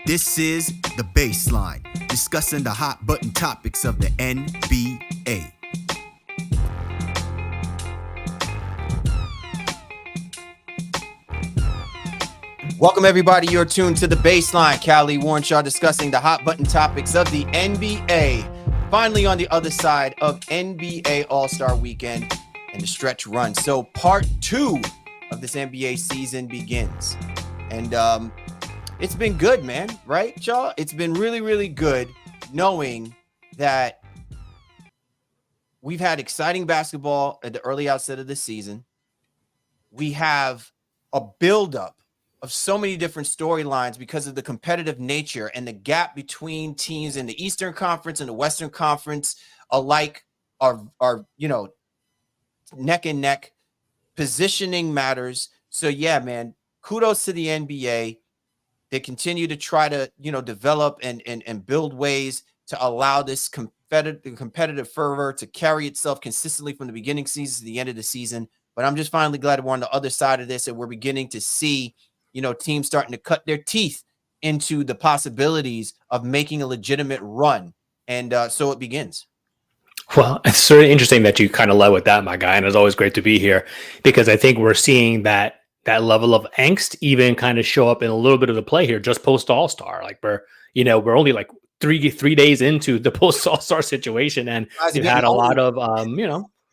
This is The Baseline, discussing the hot button topics of the NBA. Welcome, everybody. You're tuned to The Baseline. Callie Warrenshaw discussing the hot button topics of the NBA. Finally on the other side of NBA All-Star Weekend and the stretch run. So part 2 of this NBA season begins. And it's been good, man, right, y'all? It's been really, really good knowing that we've had exciting basketball at the early outset of the season. We have a buildup of so many different storylines because of the competitive nature and the gap between teams in the Eastern Conference and the Western Conference alike are neck and neck. Positioning matters. So yeah, man, kudos to the NBA. They continue to try to, develop and build ways to allow this competitive fervor to carry itself consistently from the beginning season to the end of the season. But I'm just finally glad we're on the other side of this and we're beginning to see, teams starting to cut their teeth into the possibilities of making a legitimate run. And so it begins. Well, it's certainly interesting that you kind of led with that, my guy. And it's always great to be here because I think we're seeing that level of angst even kind of show up in a little bit of the play here just post All-Star. Like we're only like three days into the post All-Star situation, and you've had a lot of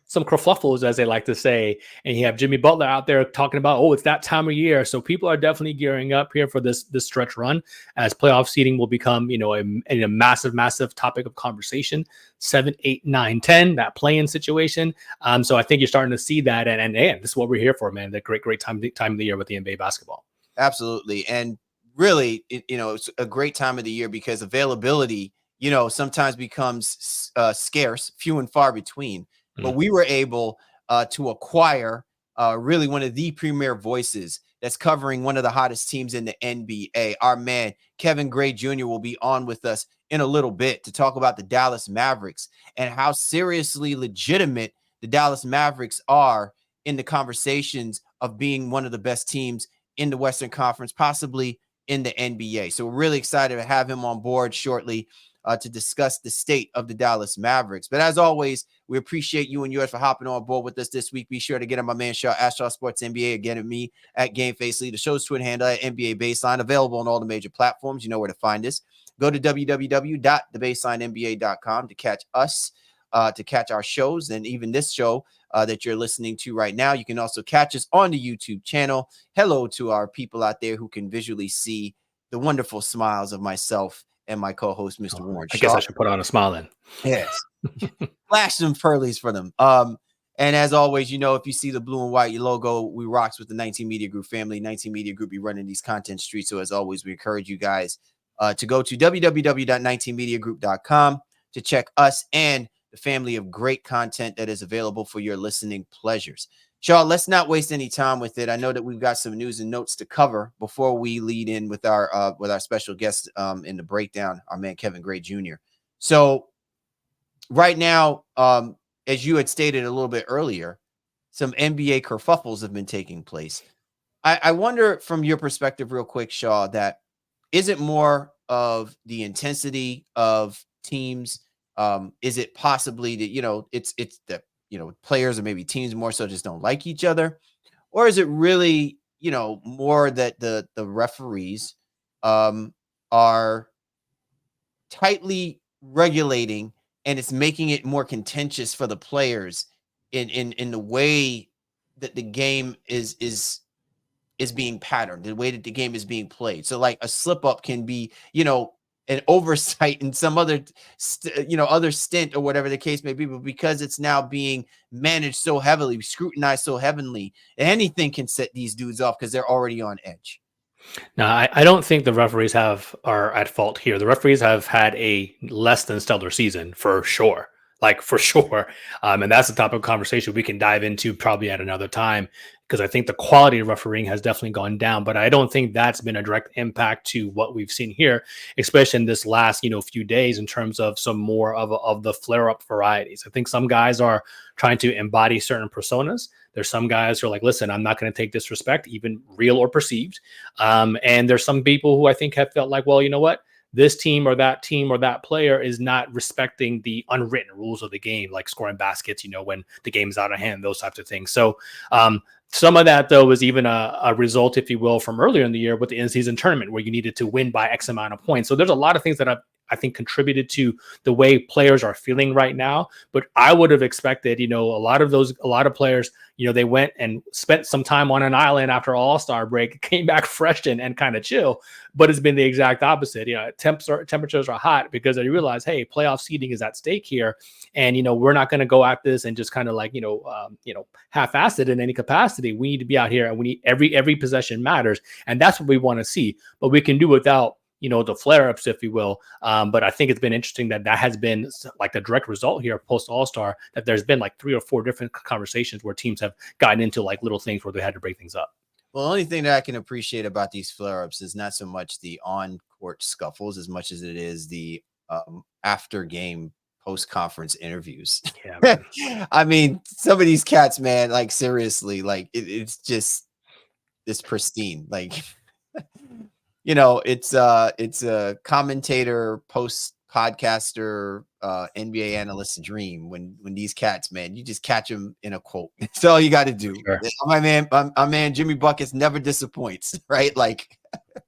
some kerfuffles, as they like to say, and you have Jimmy Butler out there talking about, it's that time of year. So people are definitely gearing up here for this stretch run as playoff seeding will become, a massive topic of conversation. 7, 8, 9, 10, that play-in situation. So I think you're starting to see that. And this is what we're here for, man. The great time of the year with the NBA basketball. Absolutely. And really, it's a great time of the year because availability, sometimes becomes scarce, few and far between. But we were able to acquire really one of the premier voices that's covering one of the hottest teams in the NBA. Our man, Kevin Gray Jr. will be on with us in a little bit to talk about the Dallas Mavericks and how seriously legitimate the Dallas Mavericks are in the conversations of being one of the best teams in the Western Conference, possibly in the NBA. So we're really excited to have him on board shortly to discuss the state of the Dallas Mavericks. But as always, we appreciate you and yours for hopping on board with us this week. Be sure to get on my man Shaw at Shaw Sports NBA. Again, at me at Game Face Lee. The show's Twitter handle at NBA Baseline, available on all the major platforms. You know where to find us. Go to www.thebaselineNBA.com to catch us, to catch our shows, and even this show that you're listening to right now. You can also catch us on the YouTube channel. Hello to our people out there who can visually see the wonderful smiles of myself and my co-host, Mr. Warren. I guess I should put on a smile then. Yes. Flash some pearlies for them. And as always, if you see the blue and white logo, we rocks with the 19 Media Group family. 19 Media Group be running these content streets. So as always, we encourage you guys to go to www.19mediagroup.com to check us and the family of great content that is available for your listening pleasures. Shaw, let's not waste any time with it. I know that we've got some news and notes to cover before we lead in with our special guest in the breakdown, our man Kevin Gray Jr. So right now, as you had stated a little bit earlier, some NBA kerfuffles have been taking place. I wonder from your perspective real quick, Shaw, that is it more of the intensity of teams? Is it possibly that, it's the players or maybe teams more so just don't like each other? Or is it really, more that the referees are tightly regulating and it's making it more contentious for the players in the way that the game is being patterned, the way that the game is being played? So like a slip up can be, an oversight in some other, other stint or whatever the case may be, but because it's now being managed so heavily, scrutinized so heavily, anything can set these dudes off because they're already on edge. Now, I don't think the referees are at fault here. The referees have had a less than stellar season for sure. like for sure. And that's the topic of conversation we can dive into probably at another time, because I think the quality of refereeing has definitely gone down, but I don't think that's been a direct impact to what we've seen here, especially in this last, few days in terms of some more of the flare up varieties. I think some guys are trying to embody certain personas. There's some guys who are like, listen, I'm not going to take disrespect, even real or perceived. And there's some people who I think have felt like, well, you know what? This team or that player is not respecting the unwritten rules of the game, like scoring baskets, when the game's out of hand, those types of things. So some of that, though, was even a result, if you will, from earlier in the year with the in-season tournament where you needed to win by X amount of points. So there's a lot of things that I think contributed to the way players are feeling right now. But I would have expected, a lot of players, they went and spent some time on an island after All-Star break, came back fresh and kind of chill. But it's been the exact opposite. Temperatures are hot because they realize, hey, playoff seeding is at stake here. And, we're not going to go at this and just kind of like, half-assed it in any capacity. We need to be out here and we need every possession matters. And that's what we want to see. But we can do without the flare-ups, if you will. But I think it's been interesting that has been like the direct result here post All-Star, that there's been like 3 or 4 different conversations where teams have gotten into like little things where they had to break things up. Well, the only thing that I can appreciate about these flare-ups is not so much the on-court scuffles as much as it is the after-game post-conference interviews. Yeah, I mean, some of these cats, man, like seriously, like it's pristine. Like, it's a commentator, podcaster, NBA analyst's dream when these cats, man, you just catch them in a quote. That's all you got to do. Sure. My man, Jimmy Buckets never disappoints, right? Like,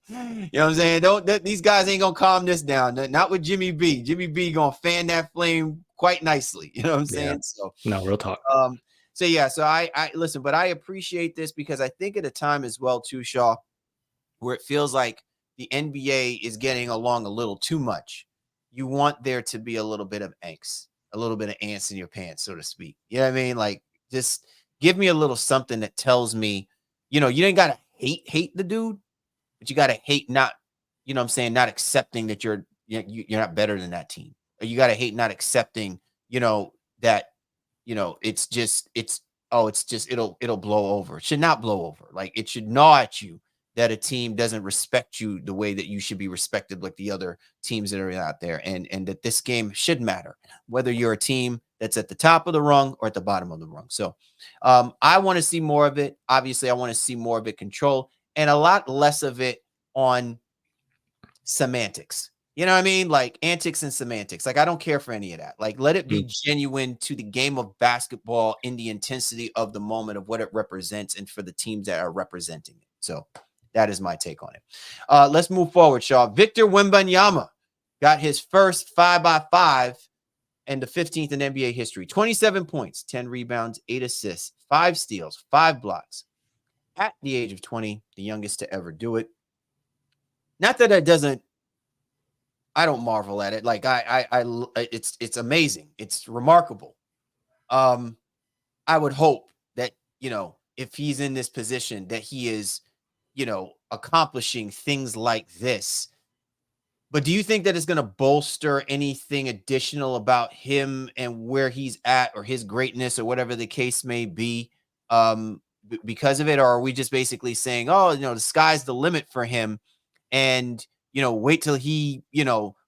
you know what I'm saying? These guys ain't gonna calm this down. Not with Jimmy B. Jimmy B gonna fan that flame quite nicely. You know what I'm saying? Yeah. So no, real talk. So yeah, so I listen, but I appreciate this because I think at a time as well too, Shaw, where it feels like the NBA is getting along a little too much. You want there to be a little bit of angst, a little bit of ants in your pants, so to speak. You know what I mean? Like, just give me a little something that tells me, you ain't got to hate the dude, but you got to hate not, not accepting that you're not better than that team. Or you got to hate not accepting, that, it'll blow over. It should not blow over. Like, it should gnaw at you that a team doesn't respect you the way that you should be respected, like the other teams that are out there, and that this game should matter, whether you're a team that's at the top of the rung or at the bottom of the rung. So I want to see more of it. Obviously, I want to see more of it controlled and a lot less of it on semantics. You know what I mean? Like antics and semantics. Like, I don't care for any of that. Like, let it be genuine to the game of basketball in the intensity of the moment of what it represents and for the teams that are representing it. So that is my take on it. Let's move forward, Shaw. Victor Wembanyama got his first 5x5 and the 15th in NBA history. 27 points, 10 rebounds, 8 assists, 5 steals, 5 blocks. At the age of 20, the youngest to ever do it. Not that I don't marvel at it. Like it's amazing. It's remarkable. I would hope that, if he's in this position that he is, accomplishing things like this. But do you think that it's going to bolster anything additional about him and where he's at or his greatness or whatever the case may be because of it? Or are we just basically saying, oh, the sky's the limit for him and, wait till he,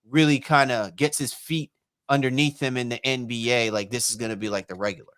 really kind of gets his feet underneath him in the NBA? Like, this is going to be like the regular.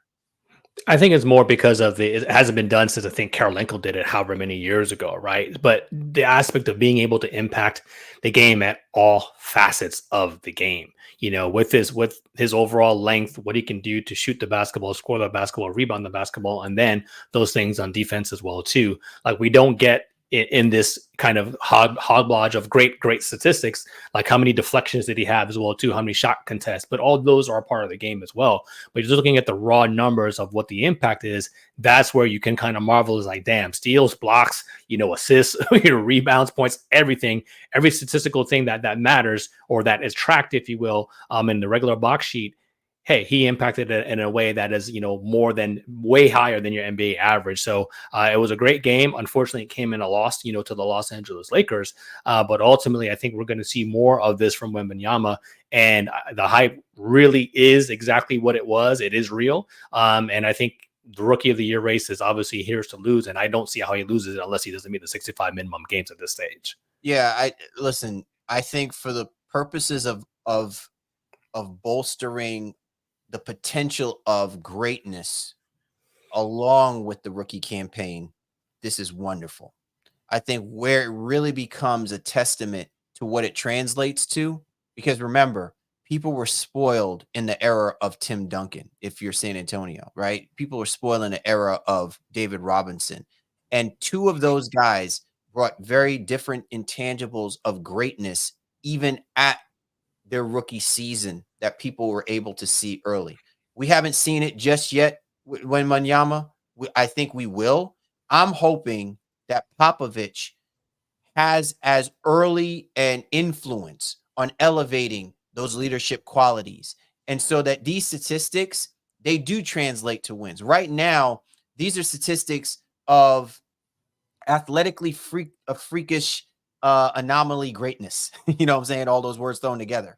I think it's more because it hasn't been done since I think Karolinko did it however many years ago, right? But the aspect of being able to impact the game at all facets of the game, with his overall length, what he can do to shoot the basketball, score the basketball, rebound the basketball, and then those things on defense as well too. Like, we don't get in this kind of hodgepodge of great statistics, like how many deflections did he have as well too, how many shot contests, but all those are a part of the game as well. But just looking at the raw numbers of what the impact is, that's where you can kind of marvel, is like, damn, steals, blocks, assists, rebounds, points, everything, every statistical thing that matters or that is tracked, if you will, in the regular box sheet. hey, he impacted it in a way that is, more than way higher than your NBA average. So it was a great game. Unfortunately, it came in a loss, to the Los Angeles Lakers. But ultimately, I think we're going to see more of this from Wembanyama. And the hype really is exactly what it was. It is real. And I think the rookie of the year race is obviously here to lose. And I don't see how he loses it unless he doesn't meet the 65 minimum games at this stage. Yeah, I think for the purposes of bolstering the potential of greatness along with the rookie campaign, this is wonderful. I think where it really becomes a testament to what it translates to, because remember, people were spoiled in the era of Tim Duncan, if you're San Antonio, right? People were spoiled in the era of David Robinson. And two of those guys brought very different intangibles of greatness, even at their rookie season, that people were able to see early. We haven't seen it just yet when Manyama. I think we will. I'm hoping that Popovich has as early an influence on elevating those leadership qualities. And so that these statistics, they do translate to wins. Right now, these are statistics of athletically freakish anomaly greatness. You know what I'm saying? All those words thrown together.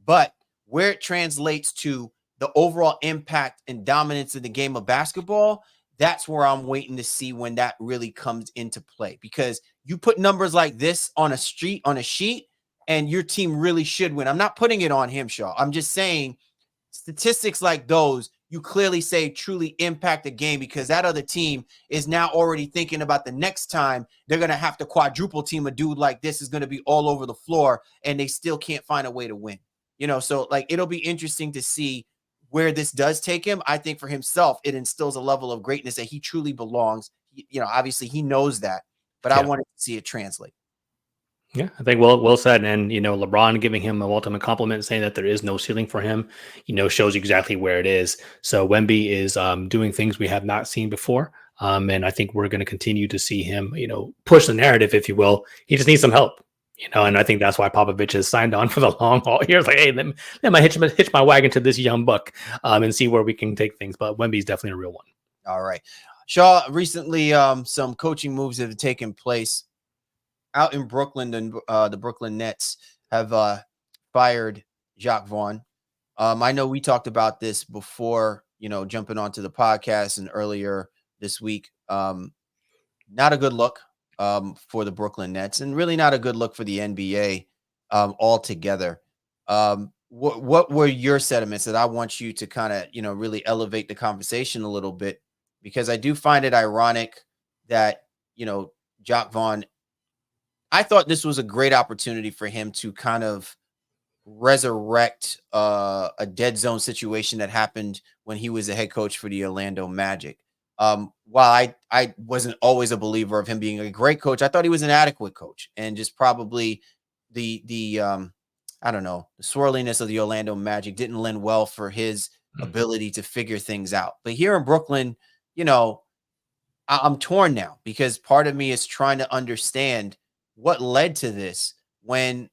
But where it translates to the overall impact and dominance in the game of basketball, that's where I'm waiting to see when that really comes into play. Because you put numbers like this on a sheet, and your team really should win. I'm not putting it on him, Shaw. I'm just saying statistics like those, you clearly say truly impact the game, because that other team is now already thinking about the next time they're going to have to quadruple team a dude like this is going to be all over the floor, and they still can't find a way to win. So like it'll be interesting to see where this does take him. I think for himself, it instills a level of greatness that he truly belongs. Obviously he knows that, but I wanted to see it translate. Yeah, I think well said. And, LeBron giving him a ultimate compliment, saying that there is no ceiling for him, shows exactly where it is. So Wemby is doing things we have not seen before. And I think we're going to continue to see him, push the narrative, if you will. He just needs some help, and I think that's why Popovich has signed on for the long haul here. It's like, hey, let me hitch my wagon to this young buck and see where we can take things. But Wemby's definitely a real one. All right. Shaw, recently some coaching moves have taken place out in Brooklyn, and the Brooklyn Nets have fired Jacque Vaughn. I know we talked about this before, jumping onto the podcast and earlier this week. Not a good look for the Brooklyn Nets, and really not a good look for the NBA altogether. What were your sentiments? That I want you to kind of, really elevate the conversation a little bit, because I do find it ironic that, Jacque Vaughn, I thought this was a great opportunity for him to kind of resurrect a dead zone situation that happened when he was the head coach for the Orlando Magic. While I wasn't always a believer of him being a great coach, I thought he was an adequate coach, and just probably the I don't know, the swirliness of the Orlando Magic didn't lend well for his ability to figure things out. But here in Brooklyn, I'm torn now, because part of me is trying to understand what led to this, when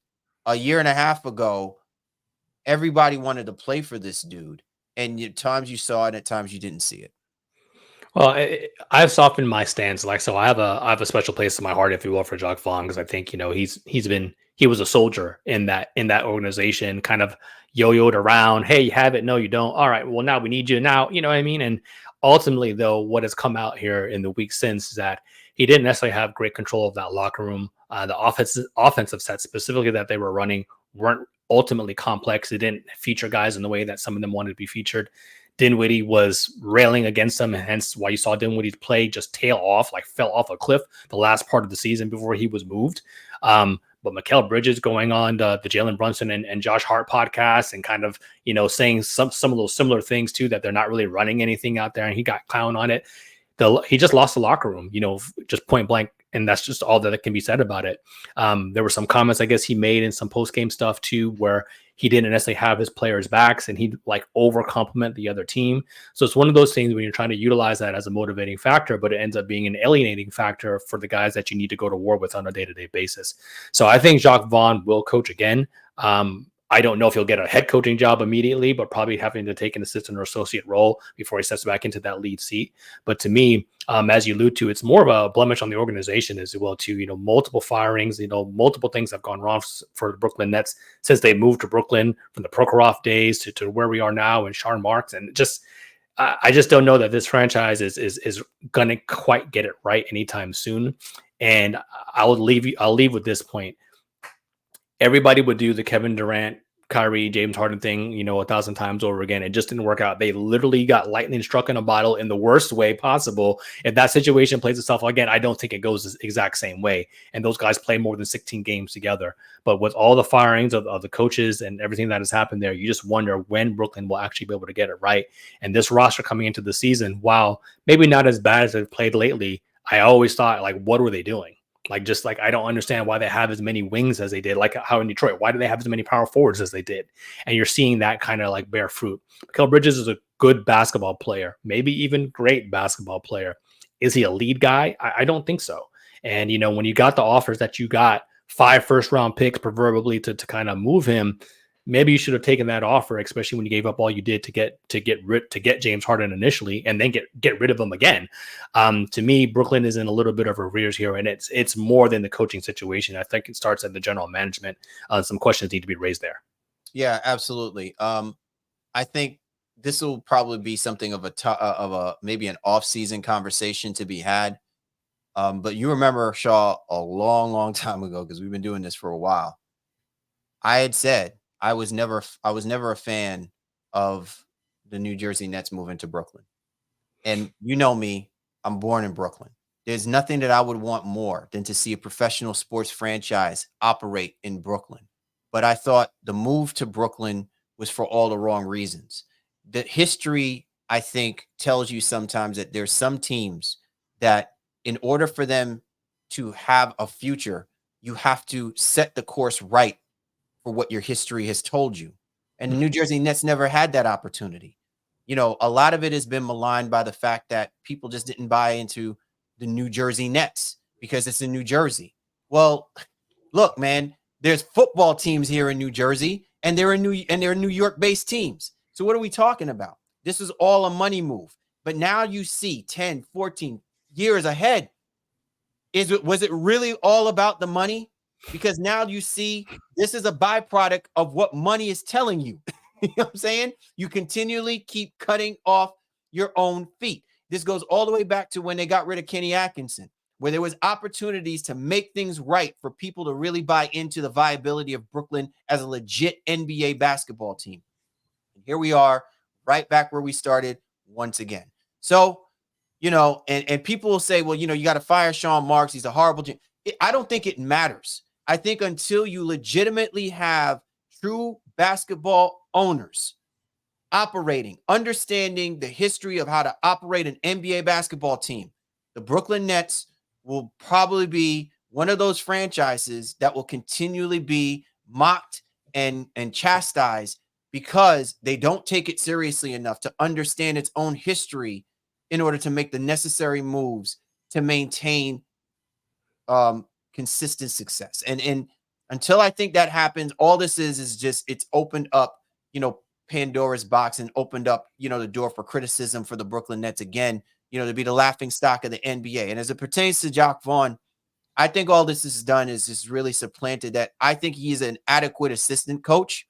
a year and a half ago, everybody wanted to play for this dude. And at times you saw it, at times you didn't see it. Well, I've softened my stance. So I have a special place in my heart, if you will, for Jacque Vaughn, because I think he was a soldier in that organization, kind of yo-yoed around. Hey, you have it? No, you don't. All right. Well, now we need you now. You know what I mean? And ultimately, though, what has come out here in the week since is that he didn't necessarily have great control of that locker room. The offensive sets specifically that they were running weren't ultimately complex. It didn't feature guys in the way that some of them wanted to be featured. Dinwiddie was railing against them, and hence why you saw Dinwiddie's play just tail off, like fell off a cliff the last part of the season before he was moved. But Mikal Bridges going on the Jalen Brunson and Josh Hart podcast and kind of, saying some of those similar things too, that they're not really running anything out there, and he got clowned on it. He just lost the locker room, just point blank. And that's just all that can be said about it. There were some comments, I guess, he made in some post-game stuff too, where he didn't necessarily have his players' backs, and he'd like over compliment the other team. So it's one of those things when you're trying to utilize that as a motivating factor, but it ends up being an alienating factor for the guys that you need to go to war with on a day-to-day basis. So I think Jacque Vaughn will coach again. I don't know if he'll get a head coaching job immediately, but probably having to take an assistant or associate role before he steps back into that lead seat. But to me, as you allude to, it's more of a blemish on the organization as well too. Multiple firings, multiple things have gone wrong for the Brooklyn Nets since they moved to Brooklyn from the Prokhorov days to where we are now and Sean Marks. And I just don't know that this franchise is going to quite get it right anytime soon. And I'll leave with this point. Everybody would do the Kevin Durant, Kyrie, James Harden thing, 1,000 times over again. It just didn't work out. They literally got lightning struck in a bottle in the worst way possible. If that situation plays itself again, I don't think it goes the exact same way. And those guys play more than 16 games together. But with all the firings of the coaches and everything that has happened there, you just wonder when Brooklyn will actually be able to get it right. And this roster coming into the season, while maybe not as bad as they've played lately, I always thought, what were they doing? I don't understand why they have as many wings as they did, like how in Detroit. Why do they have as many power forwards as they did? And you're seeing that kind of bear fruit. Mikal Bridges is a good basketball player, maybe even great basketball player. Is he a lead guy? I don't think so. And, when you got the offers that you got, 5 first-round picks, proverbially, to kind of move him, maybe you should have taken that offer, especially when you gave up all you did to get James Harden initially, and then get rid of him again. To me, Brooklyn is in a little bit of arrears here, and it's more than the coaching situation. I think it starts at the general management. Some questions need to be raised there. Yeah, absolutely. I think this will probably be something of maybe an off-season conversation to be had. But you remember, Shaw, a long, long time ago, because we've been doing this for a while. I had said I was never a fan of the New Jersey Nets moving to Brooklyn. And you know me, I'm born in Brooklyn. There's nothing that I would want more than to see a professional sports franchise operate in Brooklyn. But I thought the move to Brooklyn was for all the wrong reasons. The history, I think, tells you sometimes that there's some teams that in order for them to have a future, you have to set the course right for what your history has told you. And the New Jersey Nets never had that opportunity. A lot of it has been maligned by the fact that people just didn't buy into the New Jersey Nets because it's in New Jersey. Well, look, man, there's football teams here in New Jersey, and they're New York-based teams. So what are we talking about? This is all a money move. But now you see 10, 14 years ahead. Was it really all about the money? Because now you see this is a byproduct of what money is telling you. You know what I'm saying? You continually keep cutting off your own feet. This goes all the way back to when they got rid of Kenny Atkinson, where there was opportunities to make things right for people to really buy into the viability of Brooklyn as a legit NBA basketball team. And here we are, right back where we started once again. So, and people will say, well, you got to fire Sean Marks. He's a horrible team. I don't think it matters. I think until you legitimately have true basketball owners operating, understanding the history of how to operate an NBA basketball team, the Brooklyn Nets will probably be one of those franchises that will continually be mocked and chastised because they don't take it seriously enough to understand its own history in order to make the necessary moves to maintain consistent success. And until I think that happens, all this is just it's opened up, Pandora's box and opened up, the door for criticism for the Brooklyn Nets again, to be the laughing stock of the NBA. And as it pertains to Jacque Vaughn, I think all this has done is just really supplanted that. I think he's an adequate assistant coach.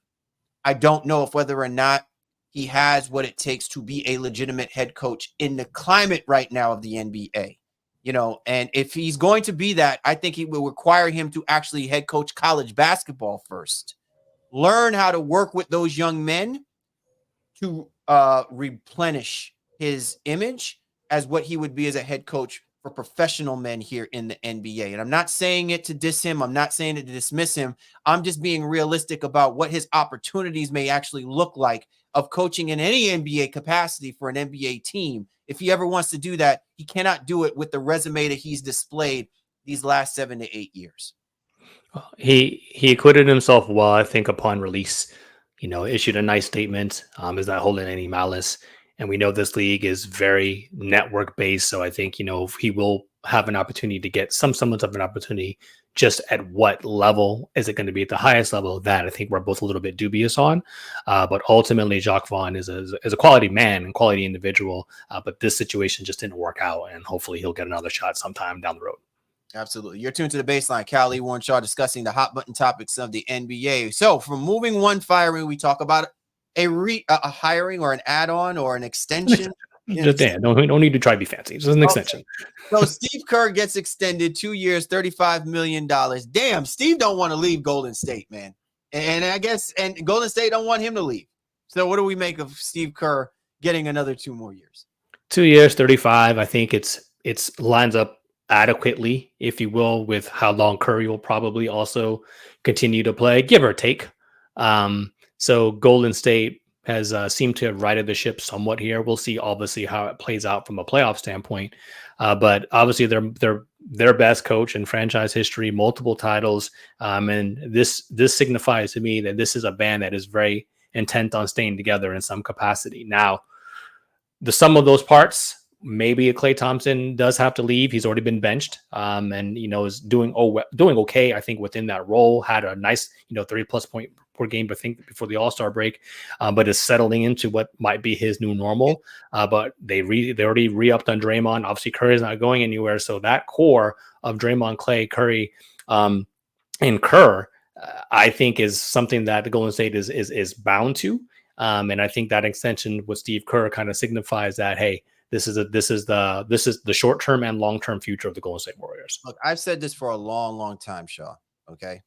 I don't know if whether or not he has what it takes to be a legitimate head coach in the climate right now of the NBA. And if he's going to be that, I think he will require him to actually head coach college basketball first. Learn how to work with those young men to replenish his image as what he would be as a head coach for professional men here in the NBA. And I'm not saying it to diss him. I'm not saying it to dismiss him. I'm just being realistic about what his opportunities may actually look like of coaching in any NBA capacity for an NBA team. If he ever wants to do that, he cannot do it with the resume that he's displayed these last 7 to 8 years. He acquitted himself well, I think, upon release. Issued a nice statement. Is not holding any malice. And we know this league is very network based. So I think, he will have an opportunity to get some semblance of an opportunity. Just at what level is it going to be? At the highest level, that I think we're both a little bit dubious on. But ultimately, Jacque Vaughn is a quality man and quality individual. But this situation just didn't work out, and hopefully he'll get another shot sometime down the road. Absolutely. You're tuned to the Baseline. Callie Warren Shaw discussing the hot button topics of the NBA. So from moving one firing, we talk about a hiring or an add-on or an extension. Don't need to try to be fancy. It's just an extension. So Steve Kerr gets extended 2 years, $35 million. Damn, Steve don't want to leave Golden State, man. And I guess Golden State don't want him to leave. So what do we make of Steve Kerr getting another 2 more years? 2 years, 35. I think it's lines up adequately, if you will, with how long Curry will probably also continue to play, give or take. So Golden State has seemed to have righted the ship somewhat here. We'll see, obviously, how it plays out from a playoff standpoint. But obviously, they're their best coach in franchise history, multiple titles, and this signifies to me that this is a band that is very intent on staying together in some capacity. Now, the sum of those parts, maybe Klay Thompson does have to leave. He's already been benched, and is doing okay. I think within that role, had a nice 30+ point per game, I think, before the All-Star break, but is settling into what might be his new normal. But they already re-upped on Draymond. Obviously, Curry is not going anywhere, so that core of Draymond, Klay, Curry, and Kerr, I think, is something that the Golden State is bound to. And I think that extension with Steve Kerr kind of signifies that, hey, this is the short-term and long-term future of the Golden State Warriors. Look, I've said this for a long, long time, Shaw. Okay.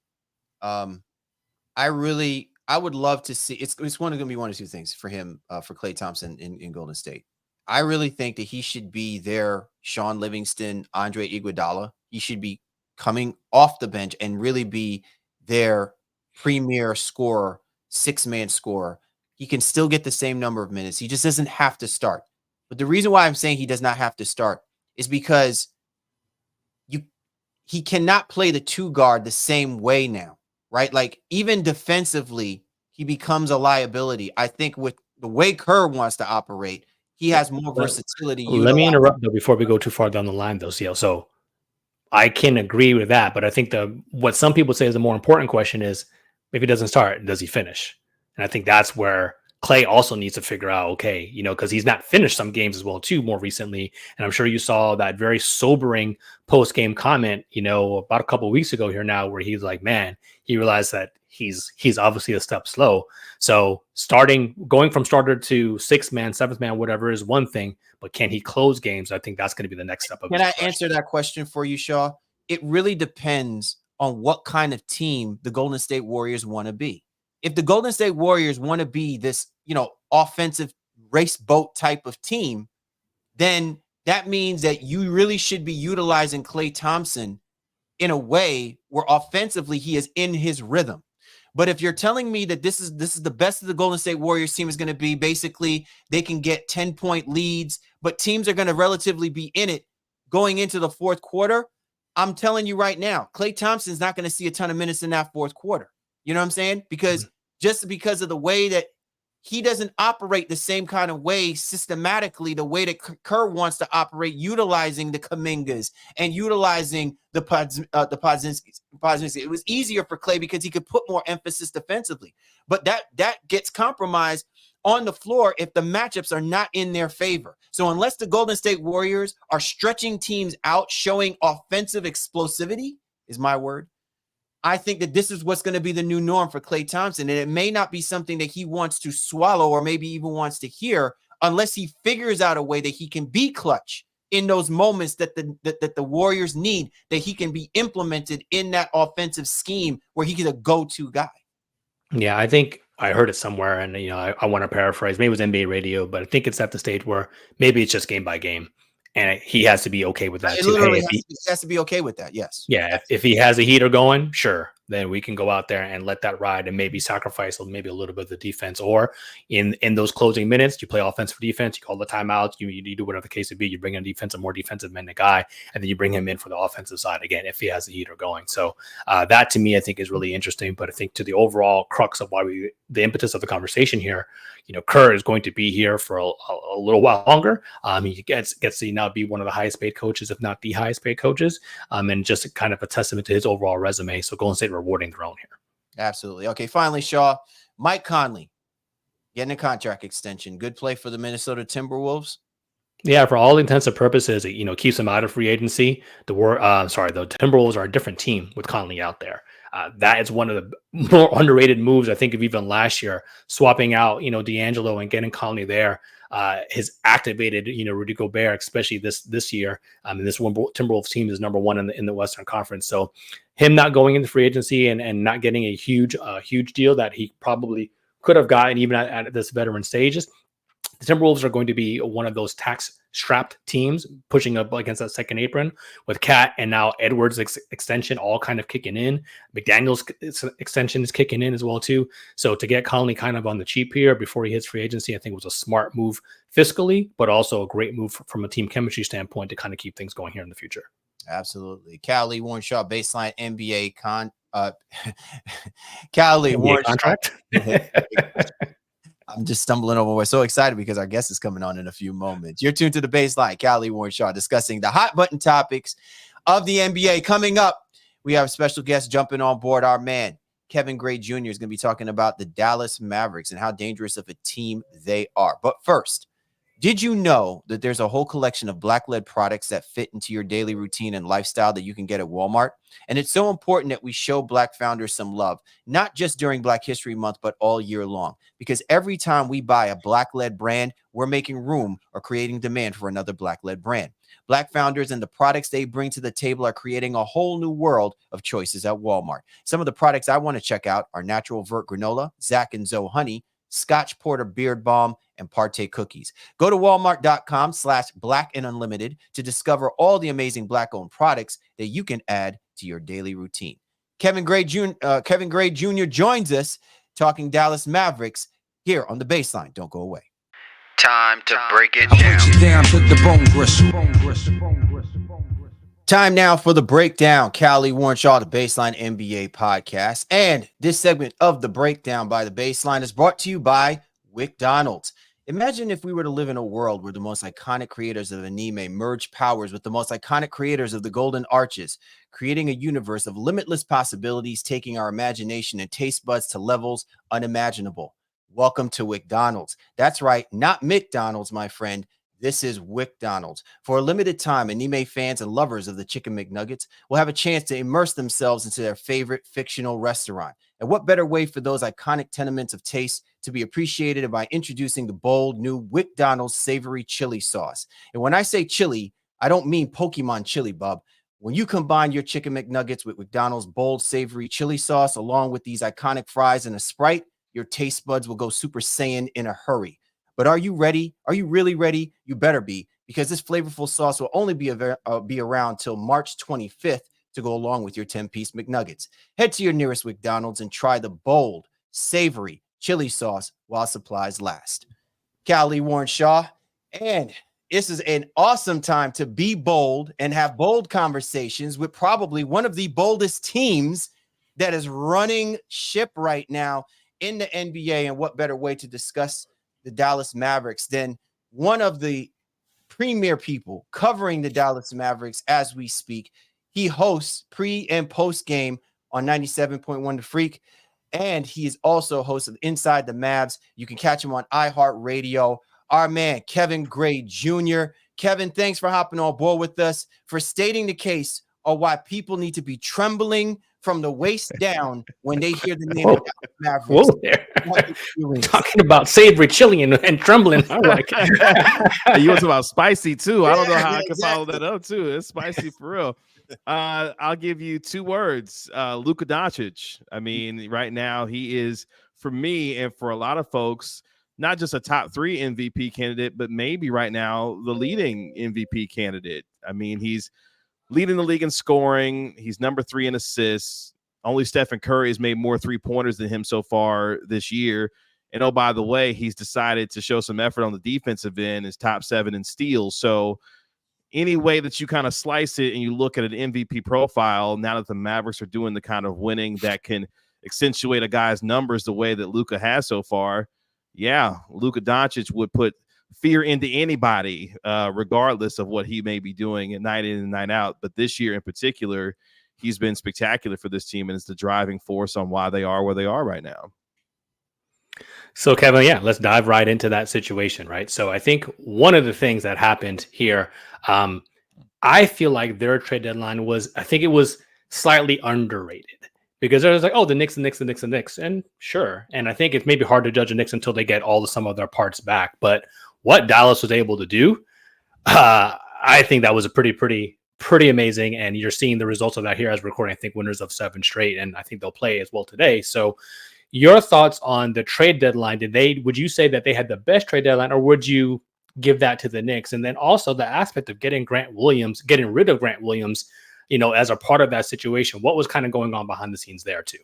I would love to see, it's going to be one of two things for him, for Klay Thompson in Golden State. I really think that he should be their Sean Livingston, Andre Iguodala. He should be coming off the bench and really be their premier scorer, 6-man scorer. He can still get the same number of minutes. He just doesn't have to start. But the reason why I'm saying he does not have to start is because he cannot play the 2 guard the same way now, right? Like, even defensively, he becomes a liability. I think with the way Kerr wants to operate, he has more versatility. Let me interrupt though before we go too far down the line, though, CL. So I can agree with that, but I think what some people say is the more important question is, if he doesn't start, does he finish? And I think that's where Klay also needs to figure out, okay, because he's not finished some games as well, too, more recently. And I'm sure you saw that very sobering post-game comment, about a couple of weeks ago here now, where he's like, man, he realized that he's obviously a step slow. So going from starter to 6-man, 7th-man, whatever, is one thing, but can he close games? I think that's going to be the next step. Can I answer that question for you, Shaw? It really depends on what kind of team the Golden State Warriors want to be. If the Golden State Warriors want to be this, offensive race boat type of team, then that means that you really should be utilizing Klay Thompson in a way where offensively he is in his rhythm. But if you're telling me that this is the best of the Golden State Warriors team is going to be, basically they can get 10-point leads, but teams are going to relatively be in it going into the fourth quarter, I'm telling you right now, Klay Thompson's not going to see a ton of minutes in that fourth quarter. You know what I'm saying? Because just because of the way that he doesn't operate the same kind of way systematically, the way that Kerr wants to operate, utilizing the Kumingas and utilizing the Podzingis. It was easier for Klay because he could put more emphasis defensively. But that gets compromised on the floor if the matchups are not in their favor. So unless the Golden State Warriors are stretching teams out, showing offensive explosivity, is my word, I think that this is what's going to be the new norm for Klay Thompson. And it may not be something that he wants to swallow or maybe even wants to hear unless he figures out a way that he can be clutch in those moments that the Warriors need, that he can be implemented in that offensive scheme where he's a go-to guy. Yeah, I think I heard it somewhere, and I want to paraphrase. Maybe it was NBA radio, but I think it's at the stage where maybe it's just game by game. And he has to be okay with that too. He has to be okay with that. Yes. Yeah. If he has a heater going, sure. then we can go out there and let that ride and maybe sacrifice maybe a little bit of the defense. Or in those closing minutes, you play offense for defense, you call the timeouts, you do whatever the case would be. You bring in a more defensive minded guy, and then you bring him in for the offensive side again if he has the heater going. So that to me, I think is really interesting. But I think to the overall crux of why the impetus of the conversation here, Kerr is going to be here for a little while longer. He gets to now be one of the highest paid coaches, if not the highest paid coaches, and just kind of a testament to his overall resume. So Golden State rewarding their own here. Absolutely. Okay, finally, Shaw, Mike Conley getting a contract extension. Good play for the Minnesota Timberwolves. Yeah, for all intents and purposes, it keeps them out of free agency. The Timberwolves are a different team with Conley out there. That is one of the more underrated moves, I think, of even last year, swapping out, D'Angelo and getting Conley there. Has activated, Rudy Gobert, especially this year. And this one Timberwolves team is number one in the Western Conference. So him not going into free agency and not getting a huge deal that he probably could have gotten even at this veteran stages. The Timberwolves are going to be one of those tax-strapped teams pushing up against that second apron with Cat and now Edwards' extension all kind of kicking in. McDaniel's extension is kicking in as well too. So to get Conley kind of on the cheap here before he hits free agency, I think was a smart move fiscally, but also a great move from a team chemistry standpoint to kind of keep things going here in the future. Absolutely. Callie Warrenshaw, baseline NBA Callie Warrenshaw contract. I'm just stumbling over. We're so excited because our guest is coming on in a few moments. You're tuned to the Baseline. Callie Warrenshaw discussing the hot button topics of the NBA. Coming up, we have a special guest jumping on board. Our man, Kevin Gray Jr. is going to be talking about the Dallas Mavericks and how dangerous of a team they are. But first, did you know that there's a whole collection of Black-led products that fit into your daily routine and lifestyle that you can get at Walmart? And it's so important that we show Black founders some love, not just during Black History Month, but all year long. Because every time we buy a Black-led brand, we're making room or creating demand for another Black-led brand. Black founders and the products they bring to the table are creating a whole new world of choices at Walmart. Some of the products I want to check out are Natural Vert Granola, Zach and Zoe Honey, Scotch Porter Beard Balm, and Partey Cookies. Go to walmart.com/blackandunlimited to discover all the amazing Black-owned products that you can add to your daily routine. Kevin Gray Jr. joins us talking Dallas Mavericks here on the Baseline. Don't go away. Time to break it down. Time now for the breakdown. Callie Warrenshaw, the Baseline NBA podcast. And this segment of the breakdown by the Baseline is brought to you by McDonald's. Imagine if we were to live in a world where the most iconic creators of anime merge powers with the most iconic creators of the Golden Arches, creating a universe of limitless possibilities, taking our imagination and taste buds to levels unimaginable. Welcome to McDonald's. That's right, not McDonald's, my friend. This is McDonald's. For a limited time, anime fans and lovers of the Chicken McNuggets will have a chance to immerse themselves into their favorite fictional restaurant. And what better way for those iconic tenements of taste to be appreciated by introducing the bold new McDonald's savory chili sauce. And when I say chili, I don't mean Pokemon chili, bub. When you combine your Chicken McNuggets with McDonald's bold savory chili sauce, along with these iconic fries and a Sprite, your taste buds will go Super Saiyan in a hurry. But are you ready? Are you really ready? You better be, because this flavorful sauce will only be around till March 25th to go along with your 10-piece McNuggets. Head to your nearest McDonald's and try the bold, savory chili sauce while supplies last. Callie Warrenshaw, and this is an awesome time to be bold and have bold conversations with probably one of the boldest teams that is running ship right now in the NBA. And what better way to discuss the Dallas Mavericks than one of the premier people covering the Dallas Mavericks as we speak. He hosts pre and post game on 97.1 The Freak, and he is also host of Inside the Mavs. You can catch him on iHeartRadio. Our man, Kevin Gray Jr. Kevin, thanks for hopping on board with us, for stating the case of why people need to be trembling from the waist down when they hear the name of the Mavericks. Whoa there. Talking about savory chili and trembling. I like it. You talking about spicy too. I don't know how I can follow that up too. It's spicy for real. I'll give you two words. Luka Doncic. I mean, right now he is, for me and for a lot of folks, not just a top 3 MVP candidate, but maybe right now the leading MVP candidate. I mean, he's leading the league in scoring. He's number 3 in assists. Only Stephen Curry has made more 3-pointers than him so far this year. And, oh, by the way, he's decided to show some effort on the defensive end, is top 7 in steals. So any way that you kind of slice it and you look at an MVP profile, now that the Mavericks are doing the kind of winning that can accentuate a guy's numbers the way that Luka has so far, yeah, Luka Doncic would put fear into anybody, regardless of what he may be doing at night in and night out. But this year in particular, he's been spectacular for this team and is the driving force on why they are where they are right now. So, Kevin, yeah, let's dive right into that situation, right? So I think one of the things that happened here, I feel like their trade deadline was, I think it was slightly underrated because it was like, oh, the Knicks. And sure. And I think it's maybe hard to judge the Knicks until they get all the sum of their parts back. But what Dallas was able to do, I think that was a pretty amazing. And you're seeing the results of that here as we're recording, I think winners of 7 straight. And I think they'll play as well today. So your thoughts on the trade deadline? Would you say that they had the best trade deadline, or would you give that to the Knicks? And then also the aspect of getting rid of Grant Williams, as a part of that situation, what was kind of going on behind the scenes there too?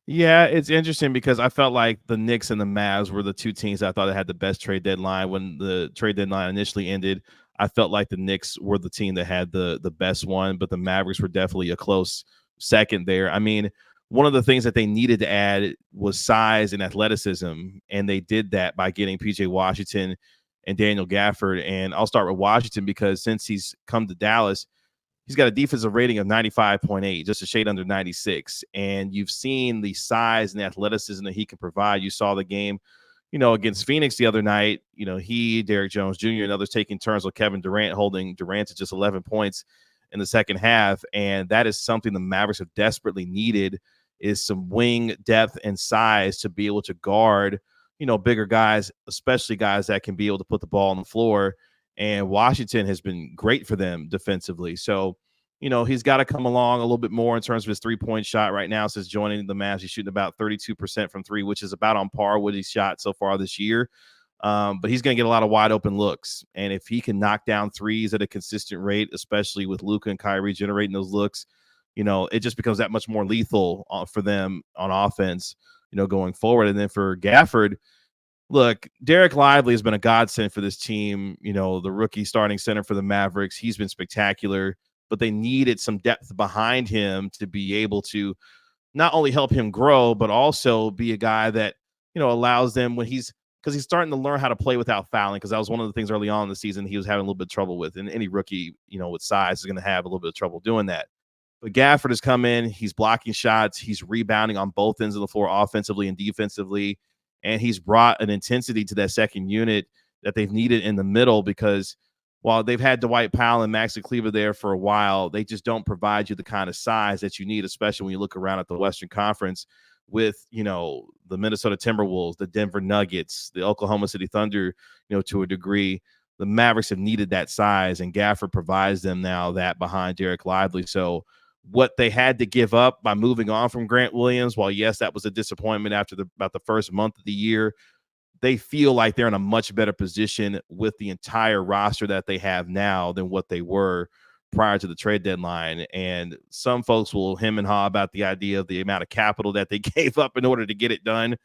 Yeah, it's interesting because I felt like the Knicks and the Mavs were the two teams I thought that had the best trade deadline. When the trade deadline initially ended, I felt like the Knicks were the team that had the best one, but the Mavericks were definitely a close second there. I mean, one of the things that they needed to add was size and athleticism, and they did that by getting PJ Washington and Daniel Gafford. And I'll start with Washington because since he's come to Dallas, he's got a defensive rating of 95.8, just a shade under 96. And you've seen the size and athleticism that he can provide. You saw the game, against Phoenix the other night. He, Derrick Jones Jr., and others taking turns with Kevin Durant, holding Durant to just 11 points in the second half. And that is something the Mavericks have desperately needed, is some wing depth and size to be able to guard, bigger guys, especially guys that can be able to put the ball on the floor. And Washington has been great for them defensively. So, he's got to come along a little bit more in terms of his 3-point shot right now. Since joining the Mavs, he's shooting about 32% from 3, which is about on par with his shot so far this year. But he's going to get a lot of wide open looks. And if he can knock down threes at a consistent rate, especially with Luka and Kyrie generating those looks, it just becomes that much more lethal for them on offense, going forward. And then for Gafford, look, Derek Lively has been a godsend for this team. The rookie starting center for the Mavericks, he's been spectacular, but they needed some depth behind him to be able to not only help him grow, but also be a guy that, allows them because he's starting to learn how to play without fouling, because that was one of the things early on in the season he was having a little bit of trouble with. And any rookie, with size is going to have a little bit of trouble doing that. But Gafford has come in, he's blocking shots, he's rebounding on both ends of the floor, offensively and defensively, and he's brought an intensity to that second unit that they've needed in the middle, because while they've had Dwight Powell and Maxi Kleber there for a while, they just don't provide you the kind of size that you need, especially when you look around at the Western Conference with, the Minnesota Timberwolves, the Denver Nuggets, the Oklahoma City Thunder, to a degree. The Mavericks have needed that size, and Gafford provides them now that behind Derek Lively. So what they had to give up by moving on from Grant Williams, while yes, that was a disappointment after about the first month of the year, they feel like they're in a much better position with the entire roster that they have now than what they were prior to the trade deadline. And some folks will hem and haw about the idea of the amount of capital that they gave up in order to get it done,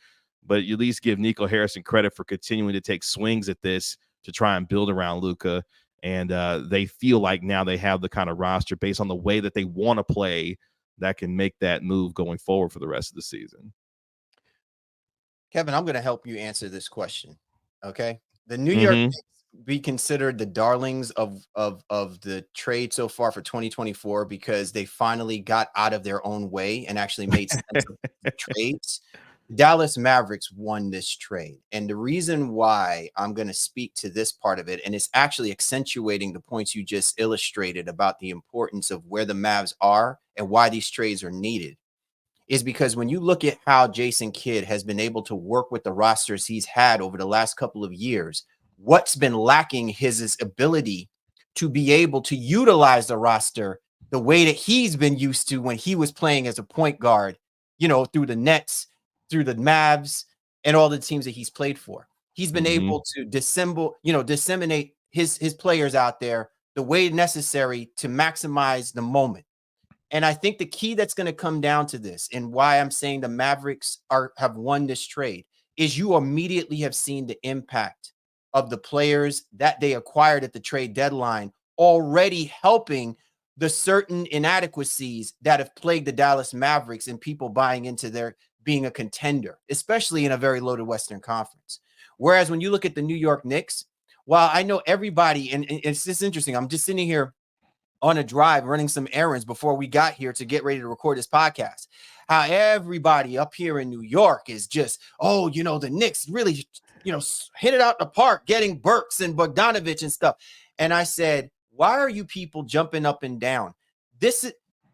but you at least give Nico Harrison credit for continuing to take swings at this to try and build around Luka. And they feel like now they have the kind of roster based on the way that they want to play that can make that move going forward for the rest of the season. Kevin, I'm going to help you answer this question. Okay. The New York Knicks be considered the darlings of the trade so far for 2024 because they finally got out of their own way and actually made sense of the trades. Dallas Mavericks won this trade. And the reason why I'm going to speak to this part of it, and it's actually accentuating the points you just illustrated about the importance of where the Mavs are and why these trades are needed, is because when you look at how Jason Kidd has been able to work with the rosters he's had over the last couple of years, what's been lacking his ability to be able to utilize the roster the way that he's been used to when he was playing as a point guard, through the Nets, through the Mavs, and all the teams that he's played for. He's been able to disseminate his players out there the way necessary to maximize the moment. And I think the key that's going to come down to this, and why I'm saying the Mavericks have won this trade, is you immediately have seen the impact of the players that they acquired at the trade deadline already helping the certain inadequacies that have plagued the Dallas Mavericks and people buying into their being a contender, especially in a very loaded Western Conference. Whereas when you look at the New York Knicks, while I know everybody, and it's just interesting, I'm just sitting here on a drive running some errands before we got here to get ready to record this podcast, how everybody up here in New York is just, oh, the Knicks really, hit it out the park, getting Burks and Bogdanovich and stuff. And I said, why are you people jumping up and down?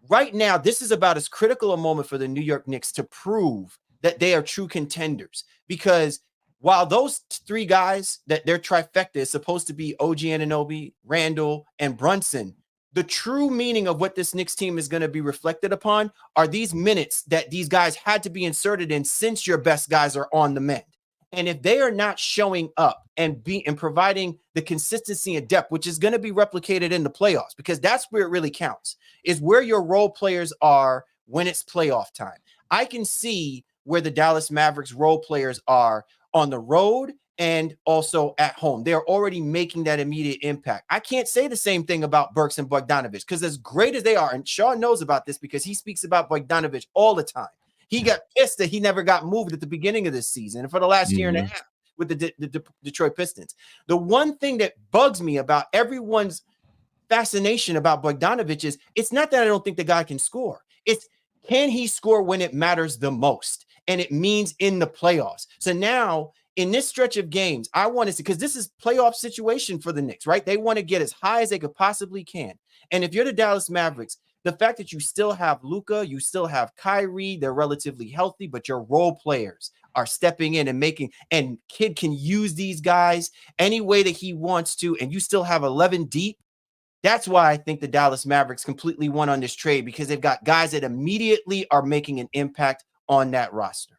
Right now, this is about as critical a moment for the New York Knicks to prove that they are true contenders. Because while those three guys, that their trifecta is supposed to be OG Anunoby, Randall, and Brunson, the true meaning of what this Knicks team is going to be reflected upon are these minutes that these guys had to be inserted in since your best guys are on the mend. And if they are not showing up and providing the consistency and depth, which is going to be replicated in the playoffs, because that's where it really counts, is where your role players are when it's playoff time. I can see where the Dallas Mavericks role players are on the road and also at home. They're already making that immediate impact. I can't say the same thing about Burks and Bogdanovich, because as great as they are, and Sean knows about this because he speaks about Bogdanovich all the time. He got pissed that he never got moved at the beginning of this season and for the last year and a half with the Detroit Pistons. The one thing that bugs me about everyone's fascination about Bogdanovich is it's not that I don't think the guy can score. It's, can he score when it matters the most? And it means in the playoffs. So now in this stretch of games, I want to see, because this is playoff situation for the Knicks, right? They want to get as high as they could possibly can. And if you're the Dallas Mavericks, the fact that you still have Luka, you still have Kyrie, they're relatively healthy, but your role players are stepping in and making, and Kid can use these guys any way that he wants to, and you still have 11 deep. That's why I think the Dallas Mavericks completely won on this trade, because they've got guys that immediately are making an impact on that roster.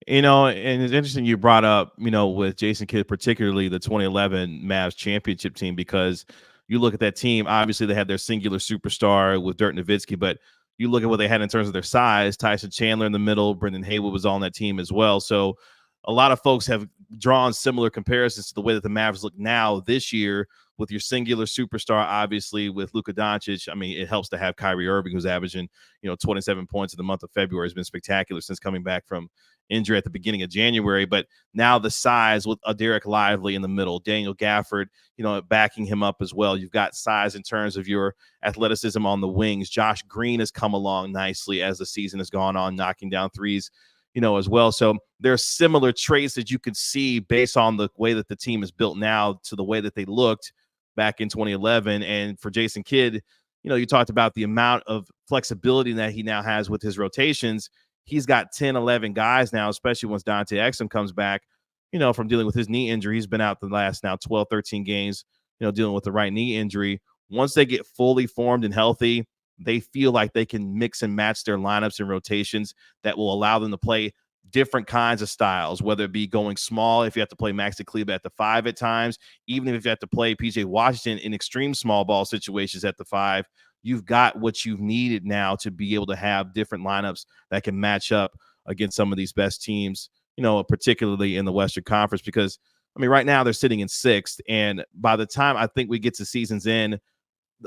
And it's interesting you brought up, with Jason Kidd, particularly the 2011 Mavs championship team, because you look at that team, obviously they had their singular superstar with Dirk Nowitzki, but you look at what they had in terms of their size. Tyson Chandler in the middle, Brendan Haywood was on that team as well. So a lot of folks have drawn similar comparisons to the way that the Mavs look now this year with your singular superstar, obviously with Luka Doncic. I mean, it helps to have Kyrie Irving, who's averaging, 27 points in the month of February. Has been spectacular since coming back from injury at the beginning of January. But now the size with Derek Lively in the middle, Daniel Gafford, backing him up as well. You've got size in terms of your athleticism on the wings. Josh Green has come along nicely as the season has gone on, knocking down threes, as well. So there are similar traits that you could see based on the way that the team is built now to the way that they looked back in 2011. And for Jason Kidd, you talked about the amount of flexibility that he now has with his rotations. He's got 10, 11 guys now, especially once Dante Exum comes back, from dealing with his knee injury. He's been out the last now 12, 13 games, dealing with the right knee injury. Once they get fully formed and healthy, they feel like they can mix and match their lineups and rotations that will allow them to play different kinds of styles, whether it be going small, if you have to play Maxi Kleber at the 5 at times, even if you have to play PJ Washington in extreme small ball situations at the 5, you've got what you've needed now to be able to have different lineups that can match up against some of these best teams, particularly in the Western Conference, because, right now they're sitting in 6th. And by the time I think we get to season's end,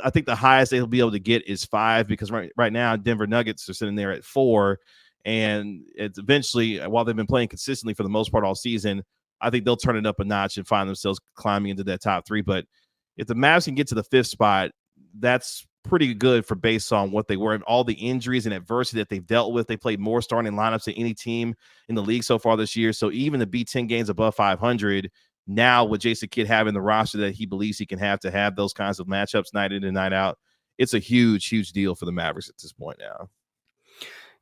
I think the highest they'll be able to get is 5, because right now Denver Nuggets are sitting there at 4. And it's eventually, while they've been playing consistently for the most part all season, I think they'll turn it up a notch and find themselves climbing into that top 3. But if the Mavs can get to the 5th spot, that's pretty good for based on what they were and all the injuries and adversity that they've dealt with. They played more starting lineups than any team in the league so far this year. So even to be 10 games above 500, now with Jason Kidd having the roster that he believes he can have to have those kinds of matchups night in and night out, it's a huge, huge deal for the Mavericks at this point now.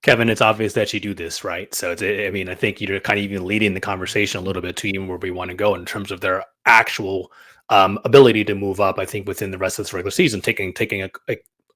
Kevin, it's obvious that you do this, right? So I think you're kind of even leading the conversation a little bit to even where we want to go in terms of their actual ability to move up. I think within the rest of this regular season, taking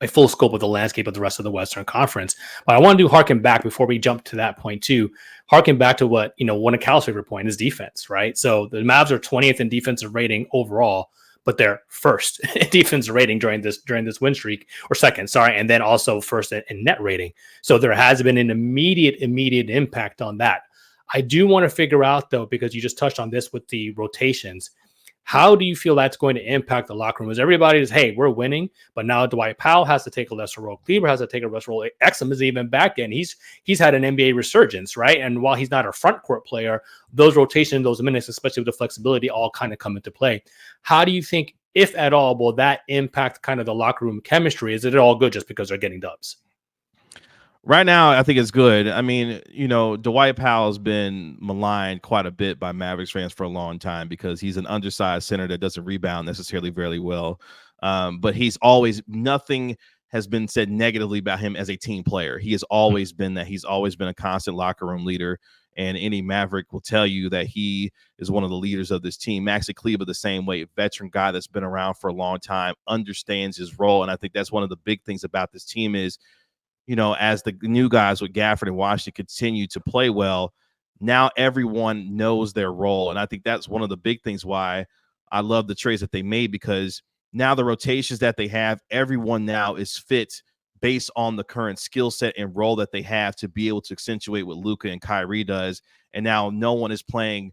a full scope of the landscape of the rest of the Western Conference. But I want to harken back before we jump to that point too. Harken back to what one of Cal's favorite point is defense, right? So the Mavs are 20th in defensive rating overall, but they're first in defense rating during this win streak, or second, sorry, and then also first in net rating. So there has been an immediate impact on that. I do want to figure out, though, because you just touched on this with the rotations, how do you feel that's going to impact the locker room? Is everybody is, hey, we're winning, but now Dwight Powell has to take a lesser role. Kleber has to take a lesser role. Exum is even back in. He's had an NBA resurgence, right? And while he's not a front court player, those rotations, those minutes, especially with the flexibility, all kind of come into play. How do you think, if at all, will that impact kind of the locker room chemistry? Is it all good just because they're getting dubs? Right now, I think it's good. I mean, Dwight Powell's been maligned quite a bit by Mavericks fans for a long time because he's an undersized center that doesn't rebound necessarily very well. But nothing has been said negatively about him as a team player. He has always been that. He's always been a constant locker room leader. And any Maverick will tell you that he is one of the leaders of this team. Maxi Kleber, the same way, veteran guy that's been around for a long time, understands his role. And I think that's one of the big things about this team is, as the new guys with Gafford and Washington continue to play well, now everyone knows their role. And I think that's one of the big things why I love the trades that they made, because now the rotations that they have, everyone now is fit based on the current skill set and role that they have to be able to accentuate what Luka and Kyrie does. And now no one is playing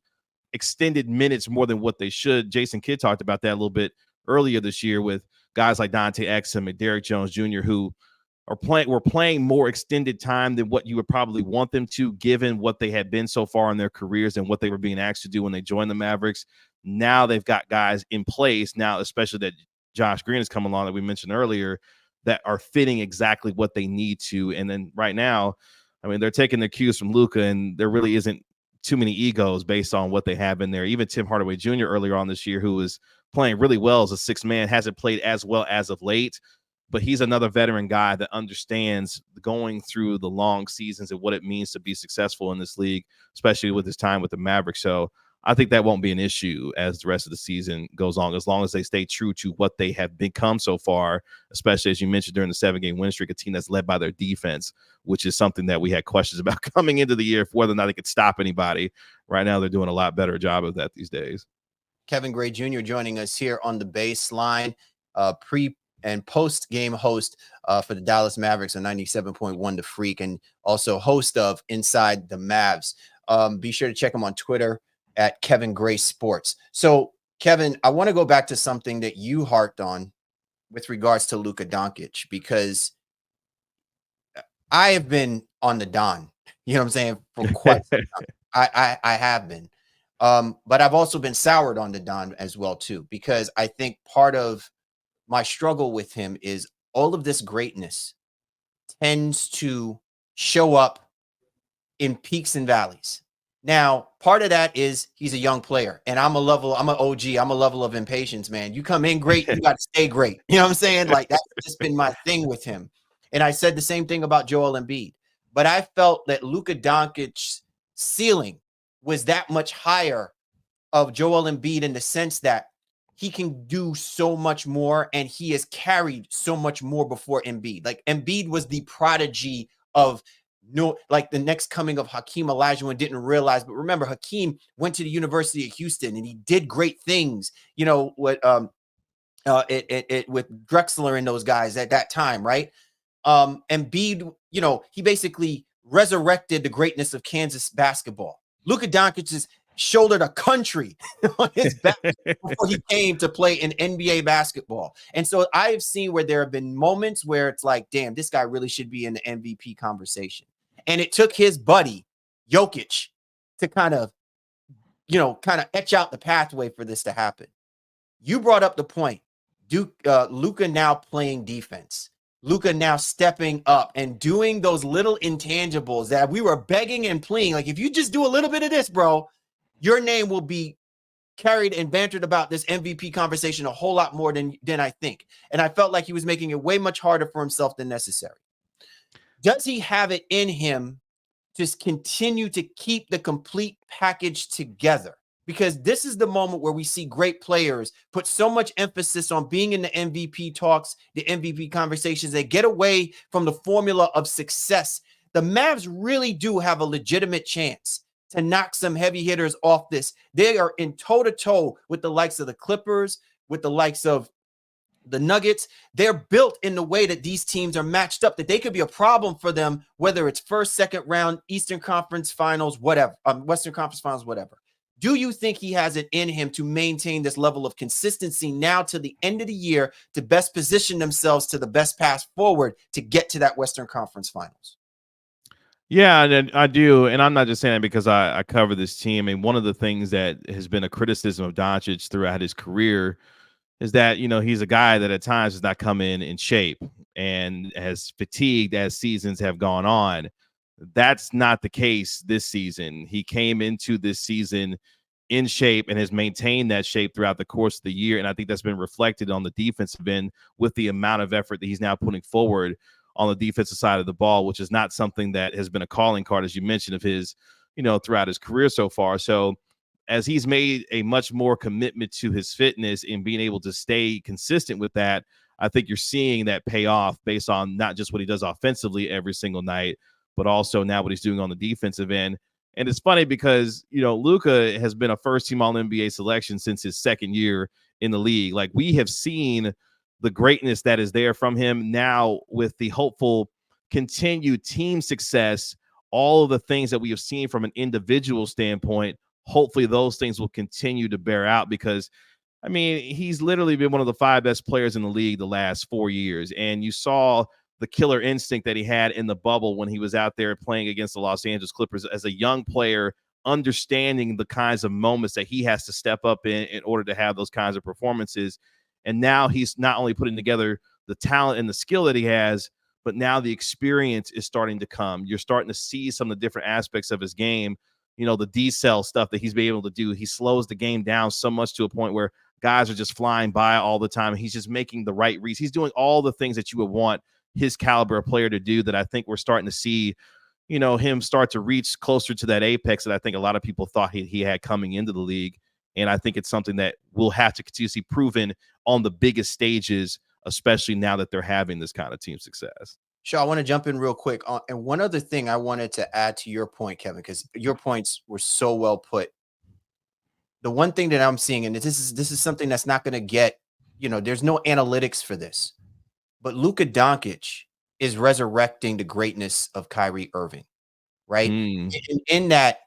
extended minutes more than what they should. Jason Kidd talked about that a little bit earlier this year with guys like Dante Exum and Derrick Jones Jr., who were playing more extended time than what you would probably want them to, given what they had been so far in their careers and what they were being asked to do when they joined the Mavericks. Now they've got guys in place now, especially that Josh Green has come along that we mentioned earlier, that are fitting exactly what they need to. And then right now, I mean, they're taking their cues from Luka, and there really isn't too many egos based on what they have in there. Even Tim Hardaway Jr. earlier on this year, who was playing really well as a sixth man, hasn't played as well as of late. But he's another veteran guy that understands going through the long seasons and what it means to be successful in this league, especially with his time with the Mavericks. So I think that won't be an issue as the rest of the season goes on, as long as they stay true to what they have become so far, especially as you mentioned during the 7-game win streak, a team that's led by their defense, which is something that we had questions about coming into the year, for whether or not they could stop anybody. Right now, they're doing a lot better job of that these days. Kevin Gray Jr. joining us here on the baseline, pre and post-game host for the Dallas Mavericks on 97.1 The Freak, and also host of Inside the Mavs. Be sure to check him on Twitter at Kevin Gray Sports. So, Kevin, I want to go back to something that you harped on with regards to Luka Doncic, because I have been on the Don, you know what I'm saying, for quite some time. I have been. But I've also been soured on the Don as well, too, because I think part of my struggle with him is all of this greatness tends to show up in peaks and valleys. Now, part of that is he's a young player, and I'm an OG. I'm a level of impatience, man. You come in great, you got to stay great. You know what I'm saying? Like, that's just been my thing with him. And I said the same thing about Joel Embiid. But I felt that Luka Doncic's ceiling was that much higher of Joel Embiid, in the sense that he can do so much more, and he has carried so much more before Embiid. Like, Embiid was the prodigy of the next coming of Hakeem Olajuwon, didn't realize. But remember, Hakeem went to the University of Houston and he did great things, with Drexler and those guys at that time, right? Embiid, he basically resurrected the greatness of Kansas basketball. Luka Doncic has shouldered a country on his back before he came to play in NBA basketball. And so I've seen where there have been moments where it's like, damn, this guy really should be in the MVP conversation. And it took his buddy, Jokic, to kind of etch out the pathway for this to happen. You brought up the point. Luka now playing defense. Luka now stepping up and doing those little intangibles that we were begging and pleading. Like, if you just do a little bit of this, bro, your name will be carried and bantered about this MVP conversation a whole lot more than I think. And I felt like he was making it way much harder for himself than necessary. Does he have it in him to continue to keep the complete package together? Because this is the moment where we see great players put so much emphasis on being in the MVP talks, the MVP conversations. They get away from the formula of success. The Mavs really do have a legitimate chance to knock some heavy hitters off this. They are in toe-to-toe with the likes of the Clippers, with the likes of the Nuggets. They're built in the way that these teams are matched up, that they could be a problem for them, whether it's first, second round, Eastern Conference Finals, whatever, Western Conference Finals, whatever. Do you think he has it in him to maintain this level of consistency now to the end of the year to best position themselves to the best path forward to get to that Western Conference Finals? Yeah, and I do. And I'm not just saying that because I cover this team. And one of the things that has been a criticism of Doncic throughout his career is that, he's a guy that at times does not come in shape and has fatigued as seasons have gone on. That's not the case this season. He came into this season in shape and has maintained that shape throughout the course of the year. And I think that's been reflected on the defensive end with the amount of effort that he's now putting forward on the defensive side of the ball, which is not something that has been a calling card, as you mentioned, of his, throughout his career so far. So as he's made a much more commitment to his fitness and being able to stay consistent with that, I think you're seeing that pay off based on not just what he does offensively every single night, but also now what he's doing on the defensive end. And it's funny because, Luka has been a first-team All-NBA selection since his second year in the league. Like, we have seen the greatness that is there from him now with the hopeful continued team success, all of the things that we have seen from an individual standpoint. Hopefully those things will continue to bear out because, he's literally been one of the 5 best players in the league the last 4 years. And you saw the killer instinct that he had in the bubble when he was out there playing against the Los Angeles Clippers as a young player, understanding the kinds of moments that he has to step up in order to have those kinds of performances. And now he's not only putting together the talent and the skill that he has, but now the experience is starting to come. You're starting to see some of the different aspects of his game, the decel stuff that he's been able to do. He slows the game down so much to a point where guys are just flying by all the time. He's just making the right reads. He's doing all the things that you would want his caliber of player to do, that I think we're starting to see, him start to reach closer to that apex that I think a lot of people thought he had coming into the league. And I think it's something that we'll have to continue to see proven on the biggest stages, especially now that they're having this kind of team success. Sure, I want to jump in real quick. And one other thing I wanted to add to your point, Kevin, because your points were so well put. The one thing that I'm seeing, and this is something that's not going to get, there's no analytics for this, but Luka Doncic is resurrecting the greatness of Kyrie Irving, right? In that,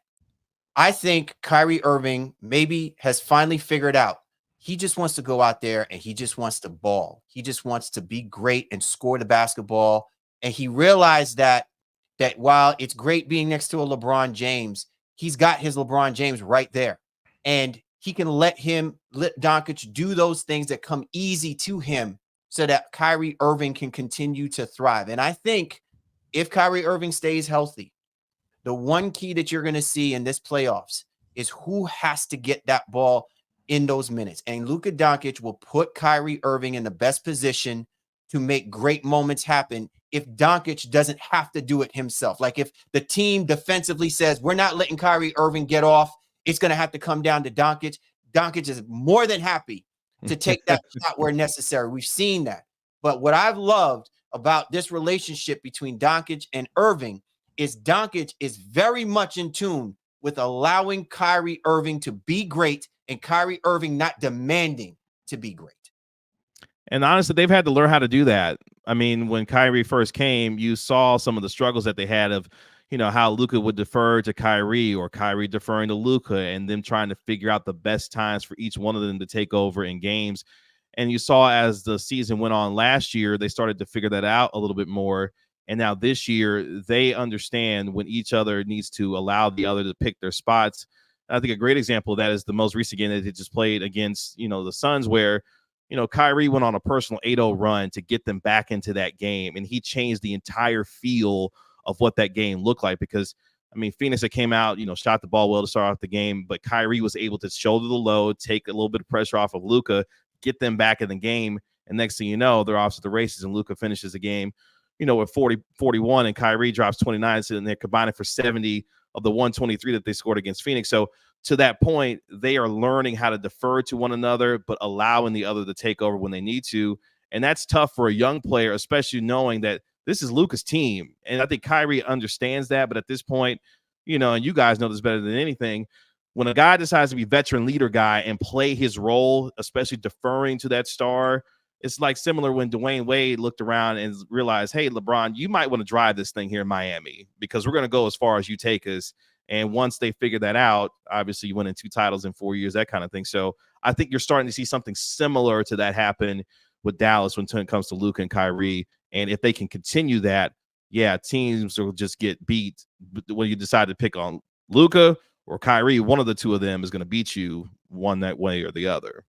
I think Kyrie Irving maybe has finally figured out he just wants to go out there and he just wants to ball. He just wants to be great and score the basketball. And he realized that while it's great being next to a LeBron James, he's got his LeBron James right there. And he can let Doncic do those things that come easy to him so that Kyrie Irving can continue to thrive. And I think if Kyrie Irving stays healthy, the one key that you're going to see in this playoffs is who has to get that ball in those minutes. And Luka Doncic will put Kyrie Irving in the best position to make great moments happen if Doncic doesn't have to do it himself. Like if the team defensively says, we're not letting Kyrie Irving get off, it's going to have to come down to Doncic. Doncic is more than happy to take that shot where necessary. We've seen that. But what I've loved about this relationship between Doncic and Irving is Doncic is very much in tune with allowing Kyrie Irving to be great and Kyrie Irving not demanding to be great. And honestly, they've had to learn how to do that. When Kyrie first came, you saw some of the struggles that they had of, how Luka would defer to Kyrie or Kyrie deferring to Luka and them trying to figure out the best times for each one of them to take over in games. And you saw as the season went on last year, they started to figure that out a little bit more. And now this year, they understand when each other needs to allow the other to pick their spots. I think a great example of that is the most recent game that they just played against, the Suns, where, Kyrie went on a personal 8-0 run to get them back into that game. And he changed the entire feel of what that game looked like because, Phoenix had came out, shot the ball well to start off the game, but Kyrie was able to shoulder the load, take a little bit of pressure off of Luka, get them back in the game. And next thing you know, they're off to the races and Luka finishes the game, with 40-41 and Kyrie drops 29, and they're combining for 70 of the 123 that they scored against Phoenix. So to that point, they are learning how to defer to one another, but allowing the other to take over when they need to. And that's tough for a young player, especially knowing that this is Luka's team. And I think Kyrie understands that. But at this point, and you guys know this better than anything, when a guy decides to be veteran leader guy and play his role, especially deferring to that star, it's like similar when Dwayne Wade looked around and realized, hey, LeBron, you might want to drive this thing here in Miami because we're going to go as far as you take us. And once they figured that out, obviously you went in 2 titles in 4 years, that kind of thing. So I think you're starting to see something similar to that happen with Dallas when it comes to Luka and Kyrie. And if they can continue that, yeah, teams will just get beat. When you decide to pick on Luka or Kyrie, one of the two of them is going to beat you one that way or the other.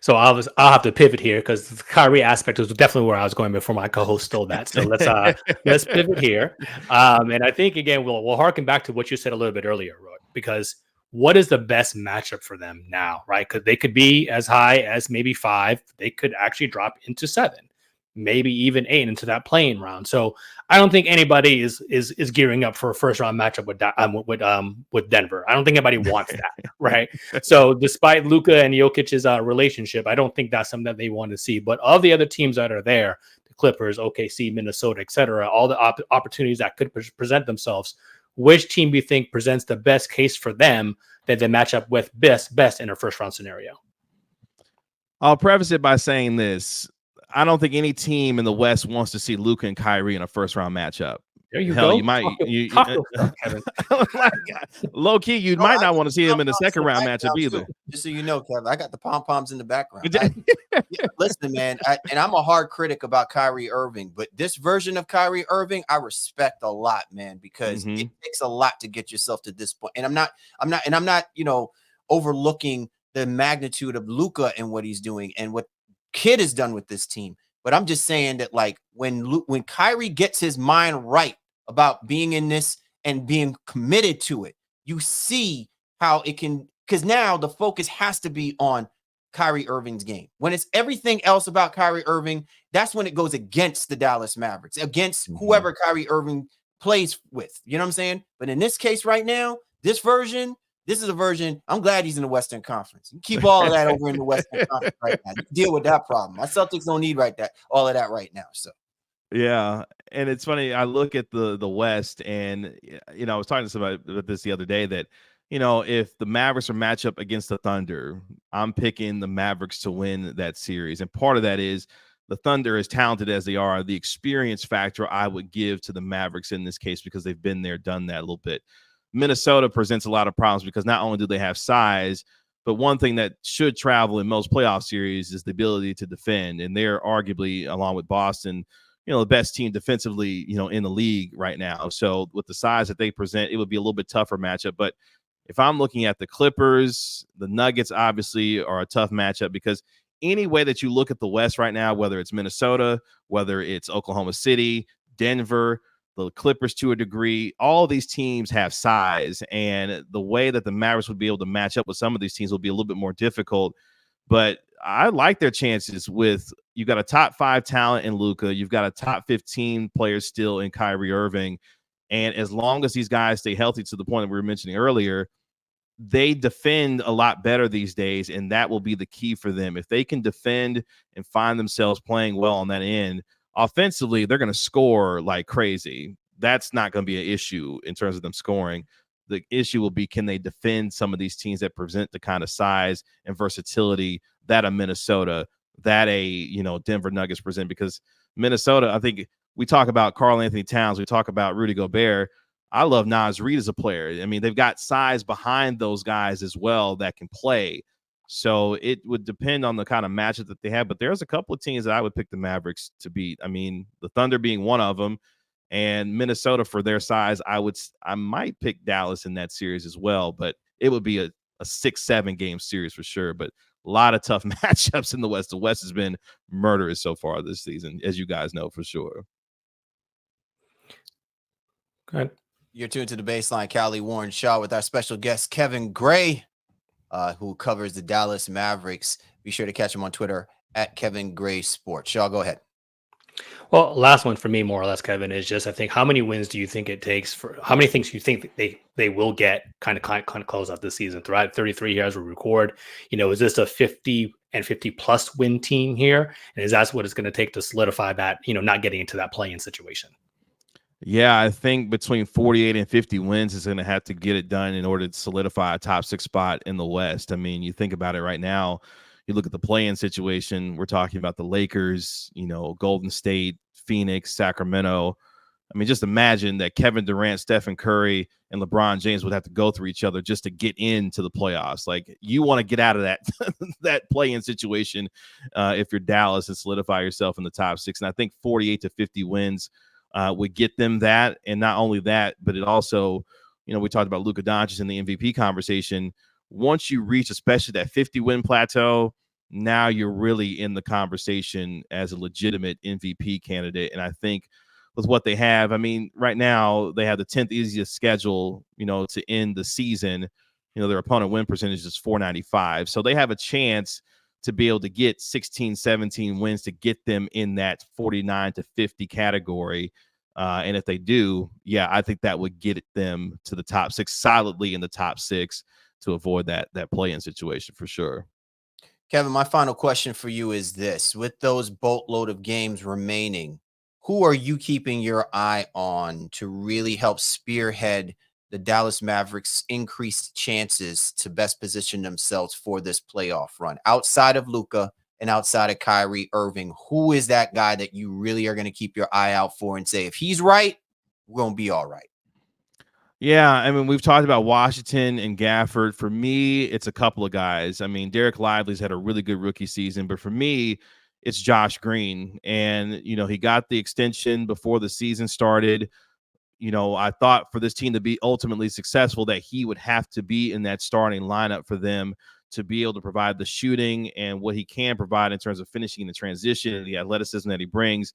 So I'll have to pivot here because the Kyrie aspect was definitely where I was going before my co-host stole that. So let's pivot here. And I think again we'll harken back to what you said a little bit earlier, Roy, because what is the best matchup for them now, right? Because they could be as high as maybe 5. They could actually drop into 7, maybe even 8 into that playing round. So I don't think anybody is gearing up for a first round matchup with Denver. I don't think anybody wants that, right? So despite Luka and Jokic's relationship, I don't think that's something that they want to see. But all the other teams that are there, the Clippers, OKC, Minnesota, etc., all the opportunities that could present themselves, which team do you think presents the best case for them that they match up with best in a first round scenario? I'll preface it by saying this. I don't think any team in the West wants to see Luka and Kyrie in a first round matchup. There you go. You might, low key, you might not want to see him in the second round matchup either. Just so you know, Kevin, I got the pom poms in the background. Listen, man, and I'm a hard critic about Kyrie Irving, but this version of Kyrie Irving, I respect a lot, man, because it takes a lot to get yourself to this point. And I'm not, overlooking the magnitude of Luka and what he's doing and what Kid has done with this team. But I'm just saying that, like, when Kyrie gets his mind right about being in this and being committed to it, you see how it can, because now the focus has to be on Kyrie Irving's game. When it's everything else about Kyrie Irving, that's when it goes against the Dallas Mavericks, against whoever Kyrie Irving plays with. You know what I'm saying? But in this case right now, this is a version. I'm glad he's in the Western Conference. You keep all of that over in the Western Conference right now. You deal with that problem. My Celtics don't need all of that right now. So, yeah, and it's funny. I look at the West, and I was talking to somebody about this the other day that if the Mavericks are match up against the Thunder, I'm picking the Mavericks to win that series, and part of that is the Thunder, as talented as they are, the experience factor I would give to the Mavericks in this case because they've been there, done that a little bit. Minnesota presents a lot of problems because not only do they have size, but one thing that should travel in most playoff series is the ability to defend. And they're arguably, along with Boston, the best team defensively, in the league right now. So with the size that they present, it would be a little bit tougher matchup. But if I'm looking at the Clippers, the Nuggets obviously are a tough matchup because any way that you look at the West right now, whether it's Minnesota, whether it's Oklahoma City, Denver, the Clippers to a degree, all of these teams have size, and the way that the Mavericks would be able to match up with some of these teams will be a little bit more difficult. But I like their chances with, you've got a top 5 talent in Luka, you've got a top 15 players still in Kyrie Irving, and as long as these guys stay healthy to the point that we were mentioning earlier, they defend a lot better these days, and that will be the key for them. If they can defend and find themselves playing well on that end, offensively, they're going to score like crazy. That's not going to be an issue in terms of them scoring. The issue will be, can they defend some of these teams that present the kind of size and versatility that a Minnesota, that a Denver Nuggets present? Because Minnesota, I think we talk about Karl Anthony Towns, we talk about Rudy Gobert. I love Naz Reid as a player. I mean, they've got size behind those guys as well that can play. So it would depend on the kind of matchup that they have. But there's a couple of teams that I would pick the Mavericks to beat. I mean, the Thunder being one of them, and Minnesota for their size. I might pick Dallas in that series as well, but it would be a 6-7 game series for sure. But a lot of tough matchups in the West. The West has been murderous so far this season, as you guys know for sure. Go ahead. You're tuned to the Baseline, Callie Warren Shaw, with our special guest, Kevin Gray, who covers the Dallas Mavericks. Be sure to catch him on Twitter at Kevin Gray Sports. Shaw, go ahead. Well, last one for me, more or less, Kevin, is just, I think, how many wins do you think it takes for, how many things you think they will get kind of close out the season throughout 33 years we record? Is this a 50 and 50 plus win team here? And is that what it's going to take to solidify that, not getting into that play-in situation? Yeah, I think between 48 and 50 wins is going to have to get it done in order to solidify a top 6 spot in the West. I mean, you think about it right now, you look at the play-in situation, we're talking about the Lakers, Golden State, Phoenix, Sacramento. I mean, just imagine that Kevin Durant, Stephen Curry, and LeBron James would have to go through each other just to get into the playoffs. Like, you want to get out of that that play-in situation if you're Dallas and solidify yourself in the top 6. And I think 48 to 50 wins would get them that. And not only that, but it also, we talked about Luka Doncic in the MVP conversation. Once you reach especially that 50-win plateau, now you're really in the conversation as a legitimate MVP candidate. And I think with what they have, I mean, right now they have the 10th easiest schedule, to end the season. Their opponent win percentage is .495. So they have a chance to be able to get 16, 17 wins to get them in that 49 to 50 category. And if they do, I think that would get them to the top 6, solidly in the top 6, to avoid that play-in situation for sure. Kevin, my final question for you is this. With those boatload of games remaining, who are you keeping your eye on to really help spearhead the Dallas Mavericks' increased chances to best position themselves for this playoff run? Outside of Luka and outside of Kyrie Irving, who is that guy that you really are going to keep your eye out for and say, if he's right, we're going to be all right? Yeah, I mean, we've talked about Washington and Gafford. For me, it's a couple of guys. I mean, Derek Lively's had a really good rookie season, but for me, it's Josh Green. And, he got the extension before the season started. I thought for this team to be ultimately successful that he would have to be in that starting lineup for them to be able to provide the shooting and what he can provide in terms of finishing the transition and the athleticism that he brings.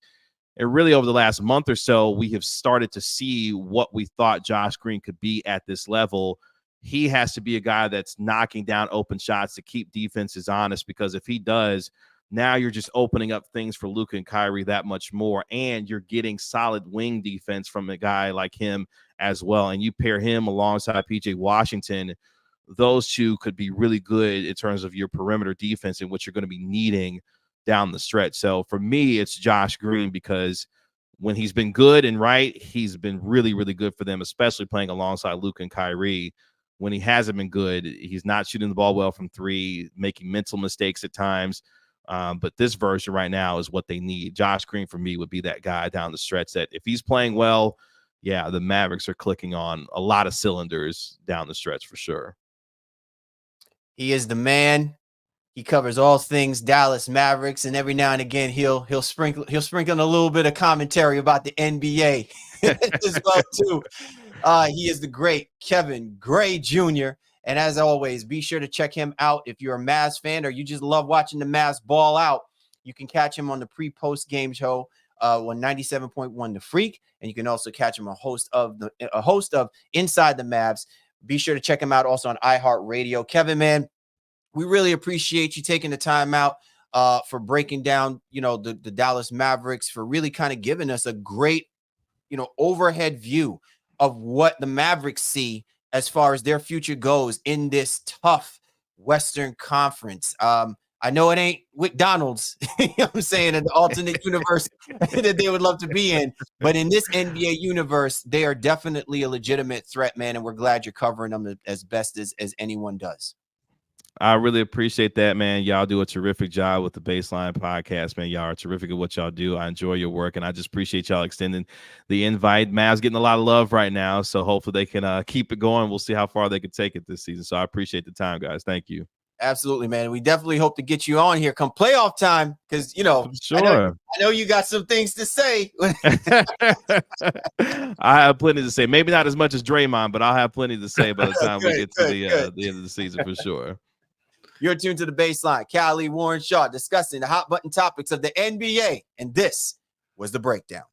And really over the last month or so, we have started to see what we thought Josh Green could be at this level. He has to be a guy that's knocking down open shots to keep defenses honest, because if he does, now you're just opening up things for Luka and Kyrie that much more, and you're getting solid wing defense from a guy like him as well. And you pair him alongside PJ Washington, those two could be really good in terms of your perimeter defense and what you're going to be needing down the stretch. So for me, it's Josh Green, because when he's been good and right, he's been really, really good for them, especially playing alongside Luka and Kyrie. When he hasn't been good, he's not shooting the ball well from 3, making mental mistakes at times. But this version right now is what they need. Josh Green, for me, would be that guy down the stretch that if he's playing well, the Mavericks are clicking on a lot of cylinders down the stretch for sure. He is the man. He covers all things Dallas Mavericks, and every now and again he'll sprinkle a little bit of commentary about the NBA as well too. He is the great Kevin Gray Jr. And as always, be sure to check him out if you're a Mavs fan or you just love watching the Mavs ball out. You can catch him on the pre-post game show on 97.1 The Freak, and you can also catch him a host of Inside the Mavs. Be sure to check him out also on iHeartRadio. Kevin, man, we really appreciate you taking the time out for breaking down, the Dallas Mavericks, for really kind of giving us a great, overhead view of what the Mavericks see as far as their future goes in this tough Western Conference. I know it ain't McDonald's, you know what I'm saying, an alternate universe that they would love to be in. But in this NBA universe, they are definitely a legitimate threat, man. And we're glad you're covering them as best as anyone does. I really appreciate that, man. Y'all do a terrific job with the Baseline podcast, man. Y'all are terrific at what y'all do. I enjoy your work, and I just appreciate y'all extending the invite. Mavs getting a lot of love right now, so hopefully they can keep it going. We'll see how far they can take it this season. So I appreciate the time, guys. Thank you. Absolutely, man. We definitely hope to get you on here come playoff time, because, sure. I know you got some things to say. I have plenty to say. Maybe not as much as Draymond, but I'll have plenty to say by the time we get to the end of the season for sure. You're tuned to the Baseline. Callie, Warren Shaw discussing the hot button topics of the NBA, and this was the breakdown.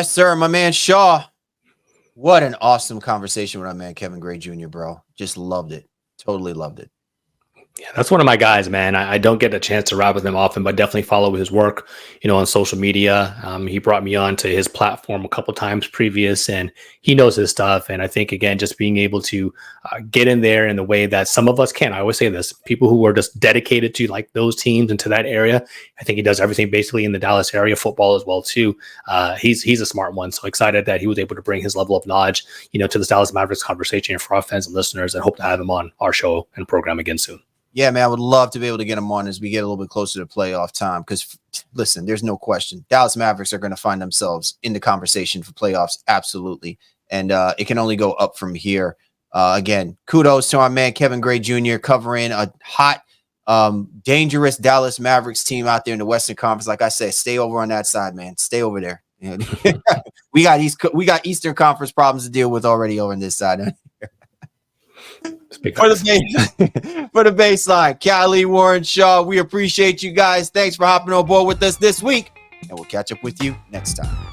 Yes, sir. My man Shaw. What an awesome conversation with our man Kevin Gray Jr., bro. Just loved it. Totally loved it. Yeah, that's one of my guys, man. I don't get a chance to ride with him often, but definitely follow his work, on social media. He brought me on to his platform a couple times previous, and he knows his stuff. And I think, again, just being able to get in there in the way that some of us can. I always say this, people who are just dedicated to like those teams and to that area. I think he does everything basically in the Dallas area, football as well, too. He's a smart one. So excited that he was able to bring his level of knowledge, to the Dallas Mavericks conversation for our fans and listeners, and hope to have him on our show and program again soon. Yeah, man, I would love to be able to get him on as we get a little bit closer to playoff time. Because, listen, there's no question. Dallas Mavericks are going to find themselves in the conversation for playoffs. Absolutely. And it can only go up from here. Again, kudos to our man Kevin Gray Jr. covering a hot, dangerous Dallas Mavericks team out there in the Western Conference. Like I said, stay over on that side, man. Stay over there. we got Eastern Conference problems to deal with already over on this side. For the baseline, Callie, Warren, Shaw, we appreciate you guys. Thanks for hopping on board with us this week, and we'll catch up with you next time.